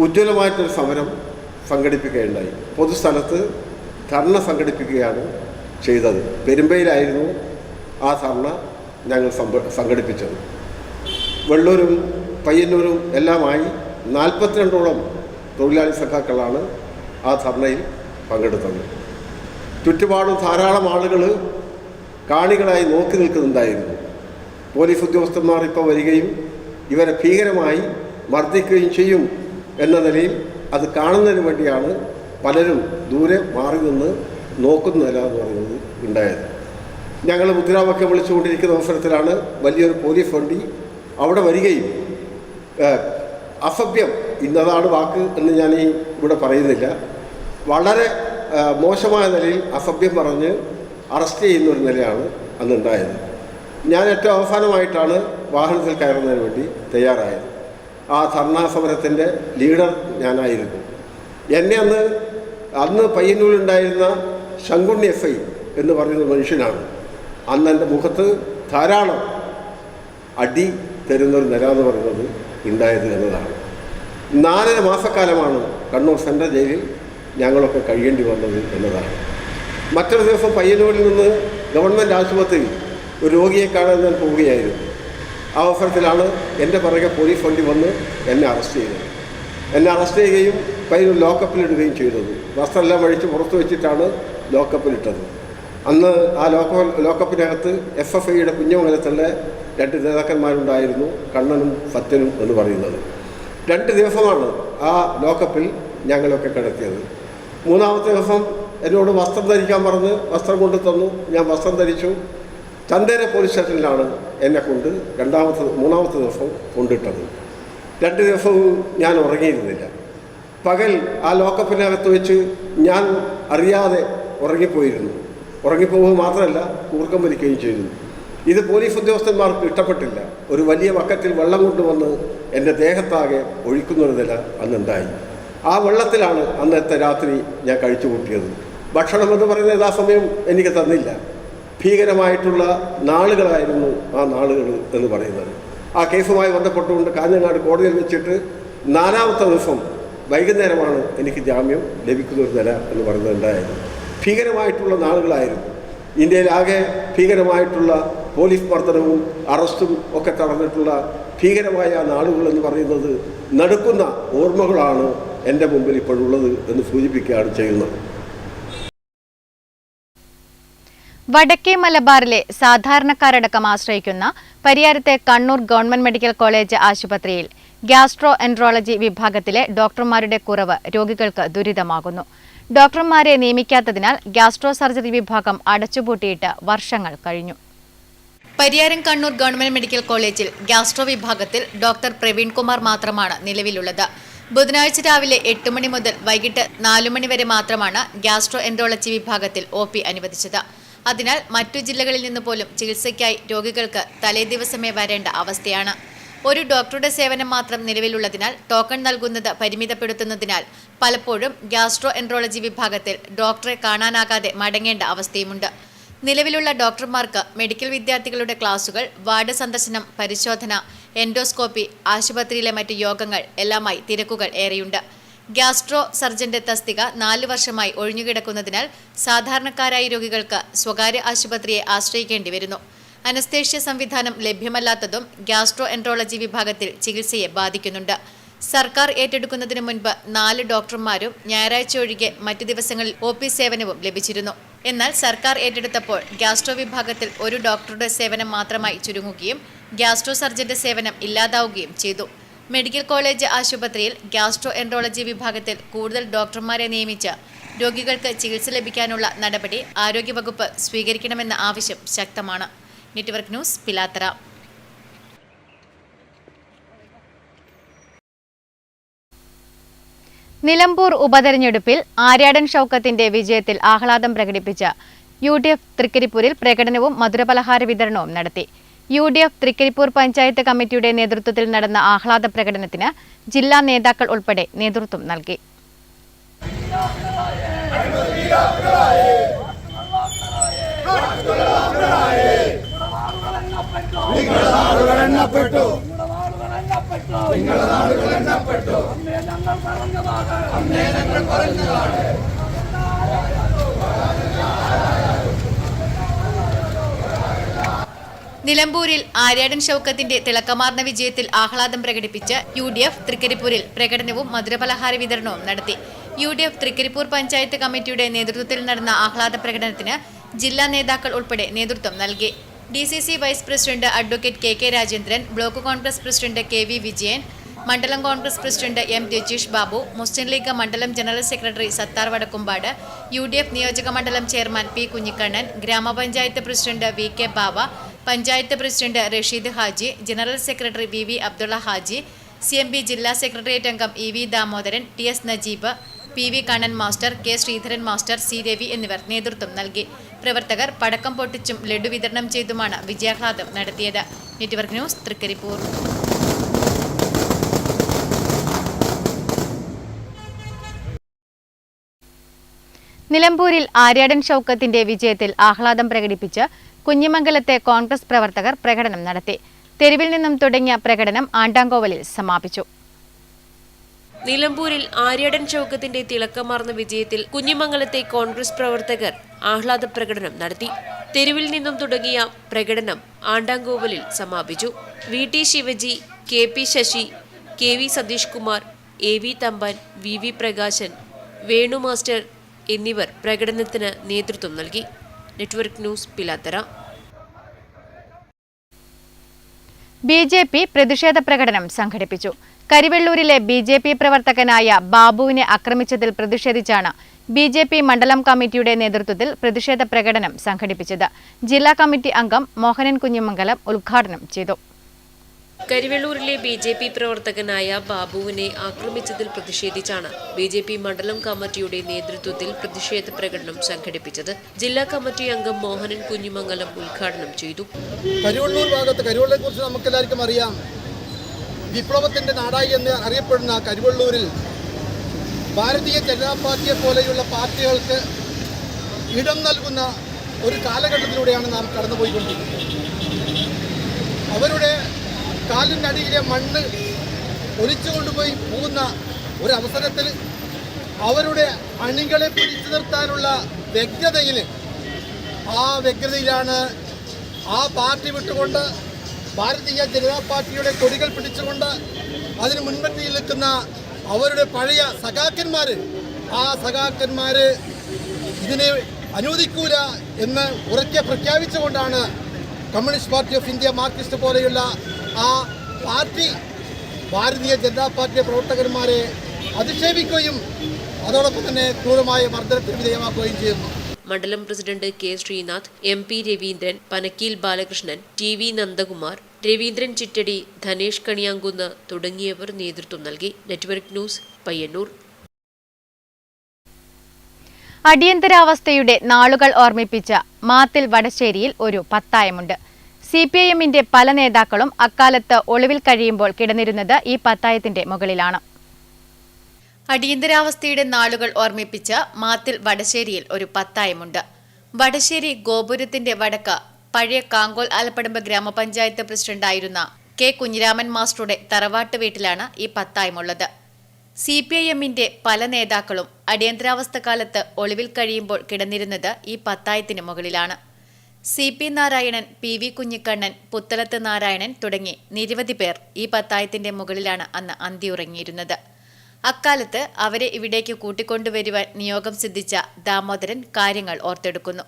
ഉജ്ജ്വലമായിട്ടൊരു സമരം സംഘടിപ്പിക്കുകയുണ്ടായി. പൊതുസ്ഥലത്ത് ധർണ സംഘടിപ്പിക്കുകയാണ് ചെയ്തത്. പെരുമ്പയിലായിരുന്നു ആ ധർണ ഞങ്ങൾ സംഘടിപ്പിച്ചത്. വെള്ളൂരും പയ്യന്നൂരും എല്ലാമായി 42ഓളം തൊഴിലാളി സഖാക്കളാണ് ആ ധർണയിൽ പങ്കെടുത്തത്. ചുറ്റുപാടും ധാരാളം ആളുകൾ കാണികളായി നോക്കി നിൽക്കുന്നുണ്ടായിരുന്നു. പോലീസ് ഉദ്യോഗസ്ഥന്മാർ ഇപ്പോൾ വരികയും ഇവരെ ഭീകരമായി മർദ്ദിക്കുകയും ചെയ്യും എന്ന നിലയിൽ അത് കാണുന്നതിന് വേണ്ടിയാണ് പലരും ദൂരെ മാറി നിന്ന് നോക്കുന്നില്ല എന്ന് പറയുന്നത് ഉണ്ടായത്. ഞങ്ങൾ മുദ്രാവാക്യം വിളിച്ചുകൊണ്ടിരിക്കുന്ന അവസരത്തിലാണ് വലിയൊരു പോലീസ് വണ്ടി അവിടെ വരികയും അസഭ്യം, ഇന്നതാണ് വാക്ക് എന്ന് ഞാൻ ഇവിടെ പറയുന്നില്ല, വളരെ മോശമായ നിലയിൽ അസഭ്യം പറഞ്ഞ് അറസ്റ്റ് ചെയ്യുന്നൊരു നിലയാണ് അന്നുണ്ടായത്. ഞാൻ ഏറ്റവും അവസാനമായിട്ടാണ് വാഹനത്തിൽ കയറുന്നതിന് വേണ്ടി തയ്യാറായത്. ആ ധർണാ സമരത്തിൻ്റെ ലീഡർ ഞാനായിരുന്നു. എന്നെ അന്ന് പയ്യന്നൂരിലുണ്ടായിരുന്ന ശങ്കുണ്ണി FI എന്ന് പറയുന്ന മനുഷ്യനാണ് അന്ന് എൻ്റെ മുഖത്ത് ധാരാളം അടി തരുന്നൊരു നില എന്ന് പറയുന്നത് ഉണ്ടായത് എന്നതാണ്. 4.5 മാസക്കാലമാണ് കണ്ണൂർ സെൻട്രൽ ജയിലിൽ ഞങ്ങളൊക്കെ കഴിയേണ്ടി വന്നത് എന്നതാണ്. മറ്റൊരു ദിവസം പയ്യന്നൂരിൽ നിന്ന് ഗവൺമെൻറ് ആശുപത്രിയിൽ ഒരു രോഗിയെ കാണാൻ ഞാൻ പോവുകയായിരുന്നു. ആ അവസരത്തിലാണ് എൻ്റെ പുറകെ പോലീസ് വണ്ടി വന്ന് എന്നെ അറസ്റ്റ് ചെയ്തത്. എന്നെ അറസ്റ്റ് ചെയ്യുകയും പയ്യന്നൂർ ലോക്കപ്പിലിടുകയും ചെയ്തത്. വസ്ത്രമെല്ലാം അഴിച്ച് പുറത്തു വെച്ചിട്ടാണ് ലോക്കപ്പിലിട്ടത്. അന്ന് ആ ലോക്കപ്പിനകത്ത് SFIയുടെ കുഞ്ഞമംഗലത്തുള്ള 2 നേതാക്കന്മാരുണ്ടായിരുന്നു, കണ്ണനും സത്യനും എന്ന് പറയുന്നത്. 2 ദിവസമാണ് ആ ലോക്കപ്പിൽ ഞങ്ങളൊക്കെ കിടത്തിയത്. 3-ാമത്തെ ദിവസം എന്നോട് വസ്ത്രം ധരിക്കാൻ പറഞ്ഞ് വസ്ത്രം കൊണ്ടു തന്നു. ഞാൻ വസ്ത്രം ധരിച്ചു. ചന്ദേര പോലീസ് സ്റ്റേഷനിലാണ് എന്നെ കൊണ്ട് 3-ാമത്തെ ദിവസം കൊണ്ടിട്ടത്. 2 ദിവസവും ഞാൻ ഉറങ്ങിയിരുന്നില്ല. പകൽ ആ ലോക്കപ്പിനകത്ത് വെച്ച് ഞാൻ അറിയാതെ ഉറങ്ങിപ്പോയിരുന്നു. ഉറങ്ങിപ്പോവുക മാത്രമല്ല, കൂർക്കം വലിക്കുകയും ചെയ്തു. ഇത് പോലീസ് ഉദ്യോഗസ്ഥന്മാർക്ക് ഇഷ്ടപ്പെട്ടില്ല. ഒരു വലിയ ബക്കറ്റിൽ വെള്ളം കൊണ്ടുവന്ന് എൻ്റെ ദേഹത്താകെ ഒഴിക്കുന്നൊരു നില അന്നുണ്ടായി. ആ വെള്ളത്തിലാണ് അന്നത്തെ രാത്രി ഞാൻ കഴിച്ചു കൂട്ടിയത്. ഭക്ഷണമെന്ന് പറയുന്നത് യഥാസമയം എനിക്ക് തന്നില്ല. ഭീകരമായിട്ടുള്ള നാളുകളായിരുന്നു ആ നാളുകൾ എന്ന് പറയുന്നത്. ആ കേസുമായി ബന്ധപ്പെട്ടുകൊണ്ട് കാഞ്ഞങ്ങാട് കോടതിയിൽ വെച്ചിട്ട് 4-ാമത്തെ ദിവസം വൈകുന്നേരമാണ് എനിക്ക് ജാമ്യം ലഭിക്കുന്നൊരു നില എന്ന് പറയുന്നത് ഉണ്ടായത്. ഭീകരമായിട്ടുള്ള നാളുകളായിരുന്നു. ഇന്ത്യയിലാകെ ഭീകരമായിട്ടുള്ള പോലീസ് മർദ്ദനവും അറസ്റ്റും ഒക്കെ നടന്നിട്ടുള്ള ഭീകരമായ നാളുകൾ എന്ന് പറയുന്നത് നടുക്കുന്ന ഓർമ്മകളാണ് എൻ്റെ മുമ്പിൽ ഇപ്പോഴുള്ളത് എന്ന് സൂചിപ്പിക്കുകയാണ് ചെയ്യുന്നത്. വടക്കേ മലബാറിലെ സാധാരണക്കാരടക്കം ആശ്രയിക്കുന്ന പരിയാരത്തെ കണ്ണൂർ ഗവൺമെന്റ് മെഡിക്കൽ കോളേജ് ആശുപത്രിയിൽ ഗ്യാസ്ട്രോ എൻട്രോളജി വിഭാഗത്തിലെ ഡോക്ടർമാരുടെ കുറവ് രോഗികൾക്ക് ദുരിതമാകുന്നു. ഡോക്ടർമാരെ നിയമിക്കാത്തതിനാൽ ഗ്യാസ്ട്രോ സർജറി വിഭാഗം അടച്ചുപൂട്ടിയിട്ട് വർഷങ്ങൾ കഴിഞ്ഞു. പരിയാരം കണ്ണൂർ ഗവൺമെന്റ് മെഡിക്കൽ കോളേജിൽ ഗ്യാസ്ട്രോ വിഭാഗത്തിൽ ഡോക്ടർ പ്രവീൺ കുമാർ മാത്രമാണ് നിലവിലുള്ളത്. ബുധനാഴ്ച രാവിലെ 8 മണി മുതൽ വൈകിട്ട് 4 മണി വരെ മാത്രമാണ് ഗ്യാസ്ട്രോ എൻട്രോളജി വിഭാഗത്തിൽ OP അനുവദിച്ചത്. അതിനാൽ മറ്റു ജില്ലകളിൽ നിന്ന് പോലും ചികിത്സയ്ക്കായി രോഗികൾക്ക് തലേദിവസമേ വരേണ്ട അവസ്ഥയാണ്. ഒരു ഡോക്ടറുടെ സേവനം മാത്രം നിലവിലുള്ളതിനാൽ ടോക്കൺ നൽകുന്നത് പരിമിതപ്പെടുത്തുന്നതിനാൽ പലപ്പോഴും ഗ്യാസ്ട്രോ എൻട്രോളജി വിഭാഗത്തിൽ ഡോക്ടറെ കാണാനാകാതെ മടങ്ങേണ്ട അവസ്ഥയുമുണ്ട്. നിലവിലുള്ള ഡോക്ടർമാർക്ക് മെഡിക്കൽ വിദ്യാർത്ഥികളുടെ ക്ലാസുകൾ, വാർഡ് സന്ദർശനം, പരിശോധന, എൻഡോസ്കോപ്പി, ആശുപത്രിയിലെ മറ്റ് യോഗങ്ങൾ എല്ലാമായി തിരക്കുകൾ ഏറെയുണ്ട്. ഗ്യാസ്ട്രോ സർജന്റെ തസ്തിക 4 വർഷമായി ഒഴിഞ്ഞുകിടക്കുന്നതിനാൽ സാധാരണക്കാരായ രോഗികൾക്ക് സ്വകാര്യ ആശുപത്രിയെ ആശ്രയിക്കേണ്ടി വരുന്നു. അനസ്തേഷ്യ സംവിധാനം ലഭ്യമല്ലാത്തതും ഗ്യാസ്ട്രോ എൻട്രോളജി വിഭാഗത്തിൽ ചികിത്സയെ ബാധിക്കുന്നുണ്ട്. സർക്കാർ ഏറ്റെടുക്കുന്നതിന് മുൻപ് 4 ഡോക്ടർമാരും ഞായറാഴ്ച ഒഴികെ മറ്റു ദിവസങ്ങളിൽ OP സേവനവും ലഭിച്ചിരുന്നു. എന്നാൽ സർക്കാർ ഏറ്റെടുത്തപ്പോൾ ഗ്യാസ്ട്രോ വിഭാഗത്തിൽ ഒരു ഡോക്ടറുടെ സേവനം മാത്രമായി ചുരുങ്ങുകയും ഗ്യാസ്ട്രോ സർജന്റെ സേവനം ഇല്ലാതാവുകയും ചെയ്തു. മെഡിക്കൽ കോളേജ് ആശുപത്രിയിൽ ഗ്യാസ്ട്രോ എൻട്രോളജി വിഭാഗത്തിൽ കൂടുതൽ ഡോക്ടർമാരെ നിയമിച്ച് രോഗികൾക്ക് ചികിത്സ ലഭിക്കാനുള്ള നടപടി ആരോഗ്യവകുപ്പ് സ്വീകരിക്കണമെന്ന ആവശ്യം ശക്തമാണ്. Network news, Pilathara. നിലമ്പൂർ ഉപതെരഞ്ഞെടുപ്പിൽ ആര്യാടൻ ഷൗക്കത്തിന്റെ വിജയത്തിൽ ആഹ്ലാദം പ്രകടിപ്പിച്ച UDF തൃക്കരിപ്പൂരിൽ പ്രകടനവും മധുരപലഹാര വിതരണവും നടത്തി. UDF തൃക്കരിപ്പൂർ പഞ്ചായത്ത് കമ്മിറ്റിയുടെ നേതൃത്വത്തിൽ നടന്ന ആഹ്ലാദ പ്രകടനത്തിന് ജില്ലാ നേതാക്കൾ ഉൾപ്പെടെ നേതൃത്വം നൽകി. നിലമ്പൂരിൽ ആര്യാടൻ ഷൗക്കത്തിന്റെ തിളക്കമാർന്ന വിജയത്തിൽ ആഹ്ലാദം പ്രകടിപ്പിച്ച UDF തൃക്കരിപ്പൂരിൽ പ്രകടനവും മധുരപലഹാര വിതരണവും നടത്തി. UDF തൃക്കരിപ്പൂർ പഞ്ചായത്ത് കമ്മിറ്റിയുടെ നേതൃത്വത്തിൽ നടന്ന ആഹ്ലാദ പ്രകടനത്തിന് ജില്ലാ നേതാക്കൾ ഉൾപ്പെടെ നേതൃത്വം നൽകി. DCC vice president advocate KK Rajendran, block Congress president KV Vijayan, മണ്ഡലം കോൺഗ്രസ് പ്രസിഡന്റ് M രജീഷ് ബാബു, മുസ്ലിം ലീഗ് മണ്ഡലം general secretary Sathar Vadakkumpad, UDF നിയോജക മണ്ഡലം chairman P Kunhikannan, gramapanchayat president VK Bava, panchayat president Rasheed Haji, general secretary VV Abdulla Haji, CMB ജില്ലാ സെക്രട്ടേറിയറ്റ് അംഗം EV Damodaran, TS Najeeb, PV Kannan master, K Sreedharan master, C Ravi എന്നിവർ നേതൃത്വം നൽകി. പ്രവർത്തകർ പടക്കം പൊട്ടിച്ചും ലഡു വിതരണം ചെയ്തുമാണ് വിജയാഹ്ലാദം നടത്തിയത്. Network news Thrikaripur. നിലമ്പൂരിൽ ആര്യാടൻ ഷൗക്കത്തിന്റെ വിജയത്തിൽ ആഹ്ലാദം പ്രകടിപ്പിച്ച് കുഞ്ഞിമംഗലത്തെ കോൺഗ്രസ് പ്രവർത്തകർ പ്രകടനം നടത്തി. തെരുവിൽ നിന്നും തുടങ്ങിയ പ്രകടനം ആണ്ടാങ്കോവലിൽ സമാപിച്ചു. നിലമ്പൂരിൽ ആര്യാടൻ ഷൗക്കത്തിന്റെ തിളക്കമാർന്ന വിജയത്തിൽ കുഞ്ഞിമംഗലത്തെ കോൺഗ്രസ് പ്രവർത്തകർ ആഹ്ലാദ പ്രകടനം നടത്തി. തെരുവിൽ നിന്നും തുടങ്ങിയ പ്രകടനം ആണ്ടാങ്കോവലിൽ സമാപിച്ചു. VT Shivaji, KP Sasi, KV Satheesh Kumar, AV Thampan, VV Prakashan, Venu master എന്നിവർ പ്രകടനത്തിന് നേതൃത്വം നൽകി. Network news Pilathara. BJP പ്രതിഷേധ പ്രകടനം സംഘടിപ്പിച്ചു. കരിവെള്ളൂരിലെ BJP പ്രവർത്തകനായ ബാബുവിനെ ആക്രമിച്ചതിൽ പ്രതിഷേധിച്ചാണ് BJP മണ്ഡലം കമ്മിറ്റിയുടെ നേതൃത്വത്തിൽ പ്രതിഷേധ പ്രകടനം സംഘടിപ്പിച്ചത്. ജില്ലാ കമ്മിറ്റി അംഗം മോഹനൻ കുഞ്ഞിമംഗലം ഉദ്ഘാടനം ചെയ്തു. കരിവെള്ളൂരിലെ BJP പ്രവർത്തകനായ ബാബുവിനെ ആക്രമിച്ചതിൽ പ്രതിഷേധിച്ചാണ് BJP മണ്ഡലം കമ്മിറ്റിയുടെ നേതൃത്വത്തിൽ പ്രതിഷേധ പ്രകടനം സംഘടിപ്പിച്ചത്. ജില്ലാ കമ്മിറ്റി അംഗം മോഹനൻ കുഞ്ഞിമംഗലം ഉദ്ഘാടനം ചെയ്തു. കരിവെള്ളൂർ ഭാഗത്ത് കരിവെള്ളൂരെ കുറിച്ച് നമുക്കെല്ലാവർക്കും അറിയാം. വിപ്ലവത്തിന്റെ നാടായി എന്ന് അറിയപ്പെടുന്ന കരിവെള്ളൂരിൽ ഭാരതീയ ജനതാ പാർട്ടിയെ പോലെയുള്ള പാർട്ടികൾക്ക് ഇടം നൽകുന്ന ഒരു കാലഘട്ടത്തിലൂടെയാണ് നാം കടന്നുപോയിക്കൊണ്ടിരിക്കുന്നത്. അവരുടെ കാലിൻ്റെ അടിയിലെ മണ്ണ് ഒലിച്ചു കൊണ്ടുപോയി പോകുന്ന ഒരവസരത്തിൽ അവരുടെ അണികളെ പിടിച്ചു നിർത്താനുള്ള വ്യഗ്രതയിലാണ് ആ പാർട്ടി വിട്ടുകൊണ്ട് ഭാരതീയ ജനതാ പാർട്ടിയുടെ കൊടികൾ പിടിച്ചുകൊണ്ട് അതിന് മുൻപന്തിയിൽ നിൽക്കുന്ന അവരുടെ പഴയ സഖാക്കന്മാർ ഇതിനെ അനുവദിക്കൂല എന്ന് ഉറക്കെ പ്രഖ്യാപിച്ചുകൊണ്ടാണ് Communist Party of India, Marxist പോലെയുള്ള ആ പാർട്ടി ഭാരതീയ ജനതാ പാർട്ടിയുടെ പ്രവർത്തകന്മാരെ അധിക്ഷേപിക്കുകയും അതോടൊപ്പം തന്നെ ക്രൂരമായ മർദ്ദനത്തിന് വിധേയമാക്കുകയും ചെയ്യുന്നു. മണ്ഡലം president K Sreenath, MP Raveendran, Panakkeel Balakrishnan, TV Nandakumar, Raveendran Chittadi, Dhanesh Kaniyankunnu തുടങ്ങിയവർ നേതൃത്വം നൽകി. Network news Payyanur. അടിയന്തരാവസ്ഥയുടെ നാളുകൾ ഓർമ്മിപ്പിച്ച മാത്തിൽ വടശ്ശേരിയിൽ ഒരു പത്തായമുണ്ട്. CPIMന്റെ പല നേതാക്കളും അക്കാലത്ത് ഒളിവിൽ കഴിയുമ്പോൾ കിടന്നിരുന്നത് ഈ പത്തായത്തിന്റെ മുകളിലാണ്. അടിയന്തരാവസ്ഥയുടെ നാളുകൾ ഓർമ്മിപ്പിച്ച മാത്തിൽ വടശ്ശേരിയിൽ ഒരു പത്തായമുണ്ട്. വടശ്ശേരി ഗോപുരത്തിന്റെ വടക്ക് പഴയ കാങ്കോൽ ആലപ്പടമ്പ് ഗ്രാമപഞ്ചായത്ത് പ്രസിഡന്റായിരുന്ന K കുഞ്ഞിരാമൻ മാസ്റ്ററുടെ തറവാട്ട് വീട്ടിലാണ് ഈ പത്തായമുള്ളത്. CPIMന്റെ പല നേതാക്കളും അടിയന്തരാവസ്ഥ കാലത്ത് ഒളിവിൽ കഴിയുമ്പോൾ കിടന്നിരുന്നത് ഈ പത്തായത്തിന് മുകളിലാണ്. CP നാരായണൻ, PV കുഞ്ഞിക്കണ്ണൻ, പുത്തലത്ത് നാരായണൻ തുടങ്ങി നിരവധി പേർ ഈ പത്തായത്തിന്റെ മുകളിലാണ് അന്ന് അന്തിയുറങ്ങിയിരുന്നത്. അക്കാലത്ത് അവരെ ഇവിടേക്ക് കൂട്ടിക്കൊണ്ടുവരുവാൻ നിയോഗം സിദ്ധിച്ച ദാമോദരൻ കാര്യങ്ങൾ ഓർത്തെടുക്കുന്നു.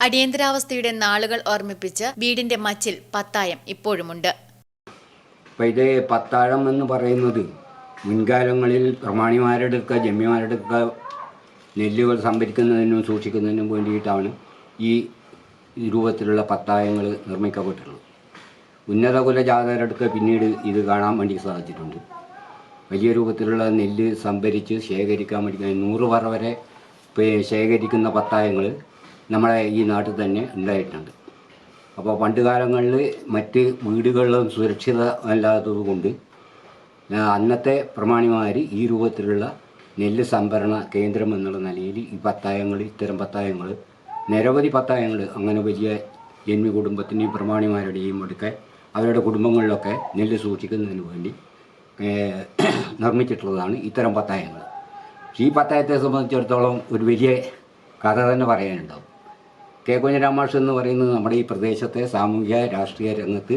അടിയന്തരാവസ്ഥയുടെ നാളുകൾ ഓർമ്മിപ്പിച്ച് വീടിന്റെ മച്ചിൽ പത്തായം ഇപ്പോഴുമുണ്ട്. ഇത് പത്താഴം എന്ന് പറയുന്നത് മുൻകാലങ്ങളിൽ പ്രമാണിമാരെടുക്കുക ജമ്മിമാരെടുക്കുക നെല്ലുകൾ സംഭരിക്കുന്നതിനും സൂക്ഷിക്കുന്നതിനും വേണ്ടിയിട്ടാണ് ഈ രൂപത്തിലുള്ള പത്തായങ്ങൾ നിർമ്മിക്കപ്പെട്ടിട്ടുള്ളത്. ഉന്നത കുലജാതരെടുക്കുക പിന്നീട് ഇത് കാണാൻ വേണ്ടി സാധിച്ചിട്ടുണ്ട്. വലിയ രൂപത്തിലുള്ള നെല്ല് സംഭരിച്ച് ശേഖരിക്കാൻ വേണ്ടി 100 പറ വരെ ശേഖരിക്കുന്ന പത്തായങ്ങൾ നമ്മുടെ ഈ നാട്ടിൽ തന്നെ ഉണ്ടായിട്ടുണ്ട്. അപ്പോൾ പണ്ട് കാലങ്ങളിൽ മറ്റ് വീടുകളിലും സുരക്ഷിതമല്ലാത്തത് കൊണ്ട് അന്നത്തെ പ്രമാണിമാർ ഈ രൂപത്തിലുള്ള നെല്ല് സംഭരണ കേന്ദ്രം എന്നുള്ള നിലയിൽ ഈ പത്തായങ്ങൾ, ഇത്തരം പത്തായങ്ങൾ, നിരവധി പത്തായങ്ങൾ അങ്ങനെ വലിയ ജന്മി കുടുംബത്തിൻ്റെയും പ്രമാണിമാരുടെയും ഒക്കെ അവരുടെ കുടുംബങ്ങളിലൊക്കെ നെല്ല് സൂക്ഷിക്കുന്നതിന് വേണ്ടി നിർമ്മിച്ചിട്ടുള്ളതാണ് ഇത്തരം പത്തായങ്ങൾ. ഈ പത്തായത്തെ സംബന്ധിച്ചിടത്തോളം ഒരു വലിയ കഥ തന്നെ പറയാനുണ്ടാവും. കെ കുഞ്ഞിരാമാഷ് എന്ന് പറയുന്നത് നമ്മുടെ ഈ പ്രദേശത്തെ സാമൂഹ്യ രാഷ്ട്രീയ രംഗത്ത്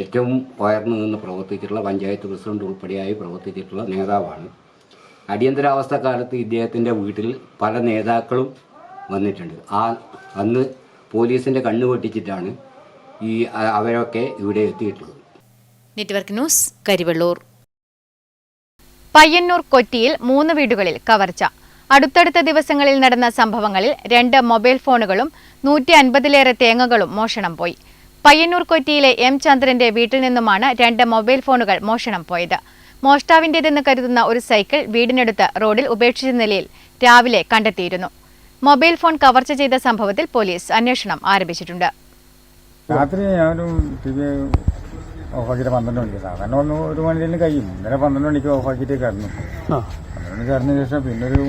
ഏറ്റവും ഉയർന്നു നിന്ന് പ്രവർത്തിച്ചിട്ടുള്ള പഞ്ചായത്ത് പ്രസിഡന്റ് ഉൾപ്പെടെയായി പ്രവർത്തിച്ചിട്ടുള്ള നേതാവാണ്. അടിയന്തരാവസ്ഥ കാലത്ത് ഇദ്ദേഹത്തിൻ്റെ വീട്ടിൽ പല നേതാക്കളും വന്നിട്ടുണ്ട്. അന്ന് പോലീസിൻ്റെ കണ്ണ് വെട്ടിച്ചിട്ടാണ് അവരൊക്കെ ഇവിടെ എത്തിയിട്ടുള്ളത്. Network news, Karivellur. പയ്യന്നൂർ കൊറ്റിയിൽ 3 വീടുകളിൽ കവർച്ച. അടുത്തടുത്ത ദിവസങ്ങളിൽ നടന്ന സംഭവങ്ങളിൽ 2 മൊബൈൽ ഫോണുകളും 150-ലേറെ തേങ്ങകളും മോഷണം പോയി. പയ്യന്നൂർ കൊറ്റിയിലെ എം ചന്ദ്രന്റെ വീട്ടിൽ നിന്നുമാണ് 2 മൊബൈൽ ഫോണുകൾ മോഷണം പോയത്. മോഷ്ടാവിന്റേതെന്ന് കരുതുന്ന ഒരു സൈക്കിൾ വീടിനടുത്ത് റോഡിൽ ഉപേക്ഷിച്ച നിലയിൽ രാവിലെ കണ്ടെത്തിയിരുന്നു. മൊബൈൽ ഫോൺ കവർച്ച ചെയ്ത സംഭവത്തിൽ പോലീസ് അന്വേഷണം ആരംഭിച്ചിട്ടുണ്ട്. രാത്രി ഞാനൊരു TV ഓഫാക്കിയിട്ട് 12 മണിക്ക്, സാധാരണ 1 മണിയിൽ കഴിയും. ഇന്നലെ 12 മണിക്ക് ഓഫാക്കിയിട്ട് കിടന്നു. 12 മണിക്ക് കിടന്ന ശേഷം പിന്നെ ഒരു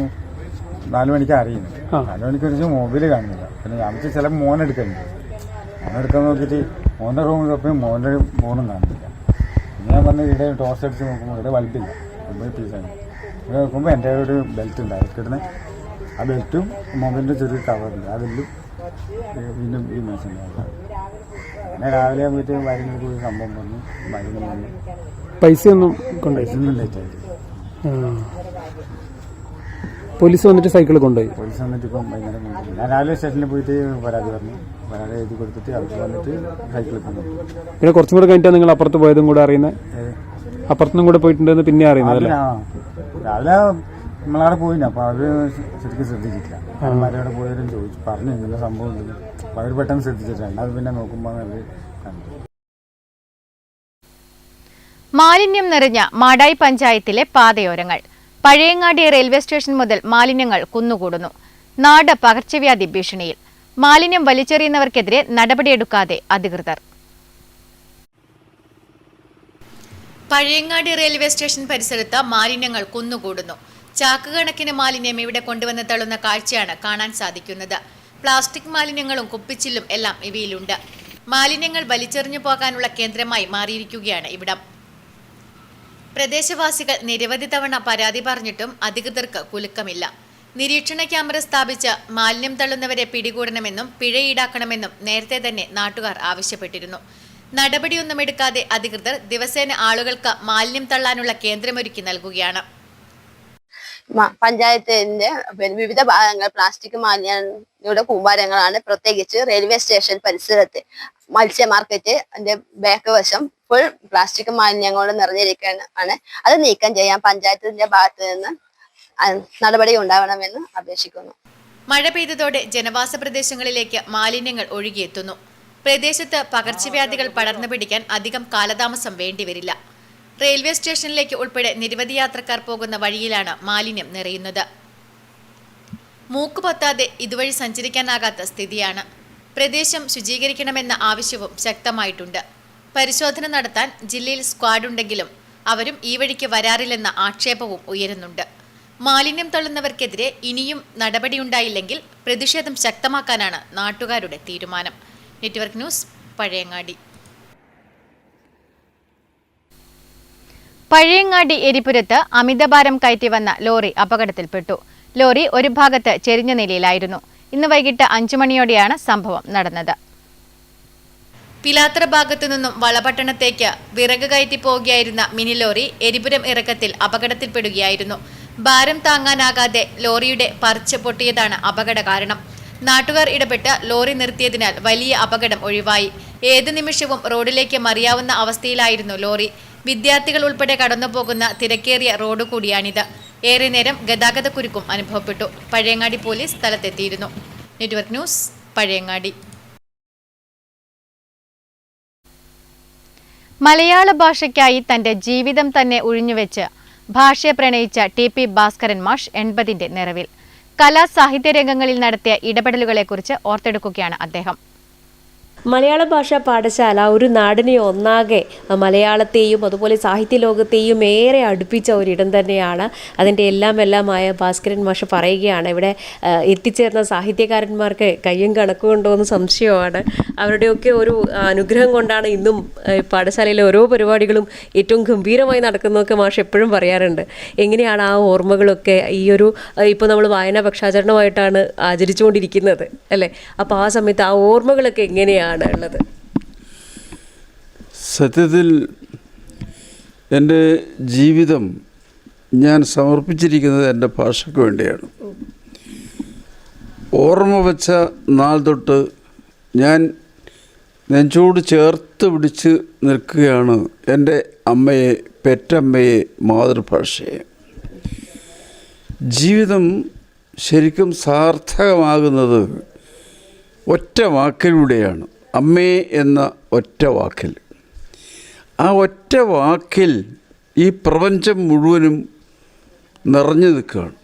4 മണിക്ക് അറിയുന്നു. 4 മണിക്ക് വെച്ചാൽ മൊബൈൽ കാണുന്നില്ല. പിന്നെ ഞാൻ വെച്ചാൽ ചില മോനെടുക്കലുണ്ട്. മോനെടുക്കാൻ നോക്കിയിട്ട് മോൻ്റെ റൂമിൽ തപ്പി മോൻ്റെ ഫോണും കാണുന്നില്ല. പിന്നെ ഞാൻ വന്ന് ഇവിടെ ടോർച്ച് അടിച്ച് നോക്കുമ്പോൾ ഇവിടെ ബൾബില്ല, 9 പീസാണ്. ഇവിടെ നോക്കുമ്പോൾ എൻ്റെ ഒരു ബെൽറ്റ് ഉണ്ട്, അതിക്കിടുന്ന ആ ബെൽറ്റും മൊബൈലിൻ്റെ ചെറിയ കവറുണ്ട്, ആ ബെല്ലും വീണ്ടും ഈ മേശുണ്ട്. അങ്ങനെ രാവിലെ പോയിട്ട് വയലിന് പോയി സംഭവം പറഞ്ഞു. വയലിന് വന്നു പൈസയൊന്നും ലേറ്റായിട്ട് പോലീസ് വന്നിട്ട് സൈക്കിൾ കൊണ്ടുപോയി. പോലീസ് വന്നിട്ട് ഇപ്പം വൈകുന്നേരം കൊണ്ടുപോയി. ഞാൻ രാവിലെ സ്റ്റേഷനിൽ പോയിട്ട് പരാതി പറഞ്ഞു. പരാതി എഴുതി കൊടുത്തിട്ട് അവർ വന്നിട്ട് സൈക്കിളിൽ കൊണ്ടുപോയി. പിന്നെ കുറച്ചും കൂടെ കഴിഞ്ഞാൽ നിങ്ങൾ അപ്പുറത്ത് പോയതും കൂടെ അറിയുന്നത്, അപ്പുറത്തുനിന്നും കൂടെ പോയിട്ടുണ്ടെന്ന് പിന്നെ അറിയുന്നത് അല്ലേ? രാവിലെ നമ്മളവിടെ പോയില്ല, അപ്പോൾ അവർ ശരിക്കും ശ്രദ്ധിച്ചിട്ടില്ല. അവന്മാരവിടെ പോയവരും ചോദിച്ചു പറഞ്ഞു ഇങ്ങനെ സംഭവം ഉണ്ട്. അപ്പോൾ അവർ പെട്ടെന്ന് ശ്രദ്ധിച്ചിട്ടുണ്ട്. അത് പിന്നെ നോക്കുമ്പോൾ അവർ കണ്ടു. മാലിന്യം നിറഞ്ഞ മാടായി പഞ്ചായത്തിലെ പാതയോരങ്ങൾ. പഴയങ്ങാടി റെയിൽവേ സ്റ്റേഷൻ മുതൽ മാലിന്യങ്ങൾ കുന്നുകൂടുന്നു. നാട് പകർച്ചവ്യാധി ഭീഷണിയിൽ. മാലിന്യം വലിച്ചെറിയുന്നവർക്കെതിരെ നടപടിയെടുക്കാതെ അധികൃതർ. പഴയങ്ങാടി റെയിൽവേ സ്റ്റേഷൻ പരിസരത്ത് മാലിന്യങ്ങൾ കുന്നുകൂടുന്നു. ചാക്കുകണക്കിന് മാലിന്യം ഇവിടെ കൊണ്ടുവന്ന് തള്ളുന്ന കാഴ്ചയാണ് കാണാൻ സാധിക്കുന്നത്. പ്ലാസ്റ്റിക് മാലിന്യങ്ങളും കുപ്പിച്ചില്ലും എല്ലാം ഇവയിലുണ്ട്. മാലിന്യങ്ങൾ വലിച്ചെറിഞ്ഞു പോകാനുള്ള കേന്ദ്രമായി മാറിയിരിക്കുകയാണ് ഇവിടം. പ്രദേശവാസികൾ നിരവധി തവണ പരാതി പറഞ്ഞിട്ടും അധികൃതർക്ക് കുലുക്കമില്ല. നിരീക്ഷണ ക്യാമറ സ്ഥാപിച്ച് മാലിന്യം തള്ളുന്നവരെ പിടികൂടണമെന്നും പിഴ ഈടാക്കണമെന്നും നേരത്തെ തന്നെ നാട്ടുകാർ ആവശ്യപ്പെട്ടിരുന്നു. നടപടിയൊന്നും എടുക്കാതെ അധികൃതർ ദിവസേന ആളുകൾക്ക് മാലിന്യം തള്ളാനുള്ള കേന്ദ്രമൊരുക്കി നൽകുകയാണ്. പഞ്ചായത്തിന്റെ വിവിധ ഭാഗങ്ങൾ പ്ലാസ്റ്റിക് മാലിന്യങ്ങളുടെ കൂമ്പാരങ്ങളാണ്. പ്രത്യേകിച്ച് റെയിൽവേ സ്റ്റേഷൻ പരിസരത്ത് മത്സ്യ മാർക്കറ്റ് അതിന്റെ ബാക്ക് വശം ഫുൾ പ്ലാസ്റ്റിക് മാലിന്യങ്ങളോട് നിറഞ്ഞിരിക്കുകയാണ്. അത് നീക്കം ചെയ്യാൻ പഞ്ചായത്തിന്റെ ഭാഗത്ത് നിന്ന് നടപടി ഉണ്ടാവണമെന്ന് അപേക്ഷിക്കുന്നു. മഴ പെയ്തതോടെ ജനവാസ പ്രദേശങ്ങളിലേക്ക് മാലിന്യങ്ങൾ ഒഴുകിയെത്തുന്നു. പ്രദേശത്ത് പകർച്ചവ്യാധികൾ പടർന്നു പിടിക്കാൻ അധികം കാലതാമസം വേണ്ടിവരില്ല. റെയിൽവേ സ്റ്റേഷനിലേക്ക് ഉൾപ്പെടെ നിരവധി യാത്രക്കാർ പോകുന്ന വഴിയിലാണ് മാലിന്യം നിറയുന്നത്. മൂക്കുപൊത്താതെ ഇതുവഴി സഞ്ചരിക്കാനാകാത്ത സ്ഥിതിയാണ്. പ്രദേശം ശുചീകരിക്കണമെന്ന ആവശ്യവും ശക്തമായിട്ടുണ്ട്. പരിശോധന നടത്താൻ ജില്ലയിൽ സ്ക്വാഡുണ്ടെങ്കിലും അവരും ഈ വഴിക്ക് വരാറില്ലെന്ന ആക്ഷേപവും ഉയരുന്നുണ്ട്. മാലിന്യം തള്ളുന്നവർക്കെതിരെ ഇനിയും നടപടിയുണ്ടായില്ലെങ്കിൽ പ്രതിഷേധം ശക്തമാക്കാനാണ് നാട്ടുകാരുടെ തീരുമാനം. Network news, Pazhayangadi. പഴയങ്ങാടി എരിപുരത്ത് അമിതഭാരം കയറ്റി വന്ന ലോറി അപകടത്തിൽപ്പെട്ടു. ലോറി ഒരു ഭാഗത്ത് ചെരിഞ്ഞ നിലയിലായിരുന്നു. ഇന്ന് വൈകിട്ട് 5 മണിയോടെയാണ് സംഭവം നടന്നത്. പിലാത്തറ ഭാഗത്തു നിന്നും വളപട്ടണത്തേക്ക് വിറക് കയറ്റി പോവുകയായിരുന്ന മിനി ലോറി എരിപുരം ഇറക്കത്തിൽ അപകടത്തിൽപ്പെടുകയായിരുന്നു. ഭാരം താങ്ങാനാകാതെ ലോറിയുടെ പറിച്ച് പൊട്ടിയതാണ് അപകട കാരണം. നാട്ടുകാർ ഇടപെട്ട് ലോറി നിർത്തിയതിനാൽ വലിയ അപകടം ഒഴിവായി. ഏത് നിമിഷവും റോഡിലേക്ക് മറിയാവുന്ന അവസ്ഥയിലായിരുന്നു ലോറി. വിദ്യാർത്ഥികൾ ഉൾപ്പെടെ കടന്നുപോകുന്ന തിരക്കേറിയ റോഡ് കൂടിയാണിത്. ഏറെ നേരം ഗതാഗതക്കുരുക്കും അനുഭവപ്പെട്ടു. പഴയങ്ങാടി പോലീസ് സ്ഥലത്തെത്തിയിരുന്നു. Network news, Pazhayangadi. മലയാള ഭാഷയ്ക്കായി തന്റെ ജീവിതം തന്നെ ഉഴിഞ്ഞുവെച്ച് ഭാഷയെ പ്രണയിച്ച ടി.പി. ഭാസ്കരൻ മാഷ് 80ന്റെ നിറവിൽ. കലാ സാഹിത്യ രംഗങ്ങളിൽ നടത്തിയ ഇടപെടലുകളെക്കുറിച്ച് ഓർത്തെടുക്കുകയാണ് അദ്ദേഹം. മലയാള ഭാഷാ പാഠശാല ഒരു നാടിനെ ഒന്നാകെ മലയാളത്തെയും അതുപോലെ സാഹിത്യ ലോകത്തെയും ഏറെ അടുപ്പിച്ച ഒരിടം തന്നെയാണ്. അതിൻ്റെ എല്ലാമായ ഭാസ്കരൻ മാഷ് പറയുകയാണ്, ഇവിടെ എത്തിച്ചേർന്ന സാഹിത്യകാരന്മാർക്ക് കയ്യും കണക്കുകൊണ്ടോ എന്ന് സംശയമാണ്. അവരുടെയൊക്കെ ഒരു അനുഗ്രഹം കൊണ്ടാണ് ഇന്നും പാഠശാലയിലെ ഓരോ പരിപാടികളും ഏറ്റവും ഗംഭീരമായി നടക്കുന്നതൊക്കെ മാഷ് എപ്പോഴും പറയാറുണ്ട്. എങ്ങനെയാണ് ആ ഓർമ്മകളൊക്കെ ഈ ഒരു ഇപ്പോൾ നമ്മൾ വായനാ പക്ഷാചരണമായിട്ടാണ് ആചരിച്ചുകൊണ്ടിരിക്കുന്നത് അല്ലേ? അപ്പോൾ ആ സമയത്ത് ആ ഓർമ്മകളൊക്കെ എങ്ങനെയാണ് ഉള്ളത്? സത്യത്തിൽ എൻ്റെ ജീവിതം ഞാൻ സമർപ്പിച്ചിരിക്കുന്നത് എൻ്റെ ഭാഷയ്ക്ക് വേണ്ടിയാണ്. ഓർമ്മ വെച്ച നാൾ തൊട്ട് ഞാൻ നെഞ്ചോട് ചേർത്ത് പിടിച്ച് നിൽക്കുകയാണ് എൻ്റെ അമ്മയെ, പെറ്റമ്മയെ, മാതൃഭാഷയെ. ജീവിതം ശരിക്കും സാർത്ഥകമാകുന്നത് ഒറ്റ വാക്കിലൂടെയാണ്. അമ്മേ എന്ന ഒറ്റ വാക്കിൽ. ആ ഒറ്റ വാക്കിൽ ഈ പ്രപഞ്ചം മുഴുവനും നിറഞ്ഞു നിൽക്കുകയാണ്.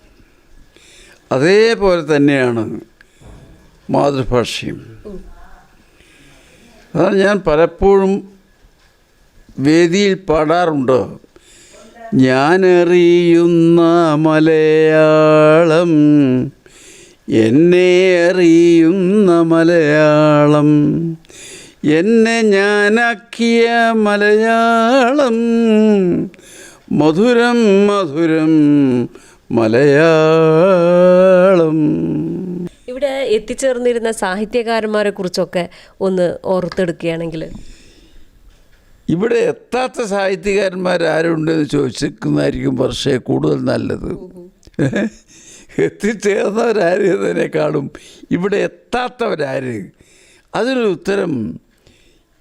അതേപോലെ തന്നെയാണ് മാതൃഭാഷയും. അതാണ് ഞാൻ പലപ്പോഴും വേദിയിൽ പാടാറുണ്ട്. ഞാനറിയുന്ന മലയാളം, എന്നെ അറിയുന്ന മലയാളം, എന്നെ ഞാനാക്കിയ മലയാളം, മധുരം മധുരം മലയാളം. ഇവിടെ എത്തിച്ചേർന്നിരുന്ന സാഹിത്യകാരന്മാരെ കുറിച്ചൊക്കെ ഒന്ന് ഓർത്തെടുക്കുകയാണെങ്കിൽ, ഇവിടെ എത്താത്ത സാഹിത്യകാരന്മാരാരുണ്ടെന്ന് ചോദിച്ചിരിക്കുന്നതായിരിക്കും പക്ഷേ കൂടുതൽ നല്ലത്. എത്തിച്ചേർന്നവരാരെന്നതിനേക്കാളും ഇവിടെ എത്താത്തവരാര്, അതിനൊരു ഉത്തരം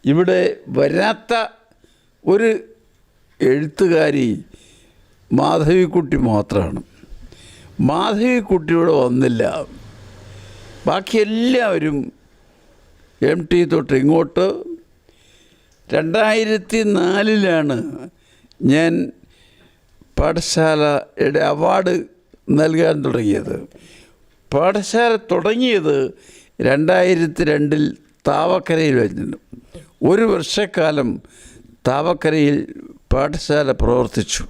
ഇവിടെ വരാത്ത ഒരു എഴുത്തുകാരി മാധവിക്കുട്ടി മാത്രമാണ്. മാധവിക്കുട്ടിയുടെ വന്നില്ല. ബാക്കി എല്ലാവരും MT തൊട്ട് ഇങ്ങോട്ട്. 2004 ഞാൻ പാഠശാലയുടെ അവാർഡ് നൽകാൻ തുടങ്ങിയത്. പാഠശാല തുടങ്ങിയത് 2002 താവക്കരയിൽ വെച്ചിട്ടുണ്ട്. ഒരു വർഷക്കാലം താവക്കരയിൽ പാഠശാല പ്രവർത്തിച്ചു.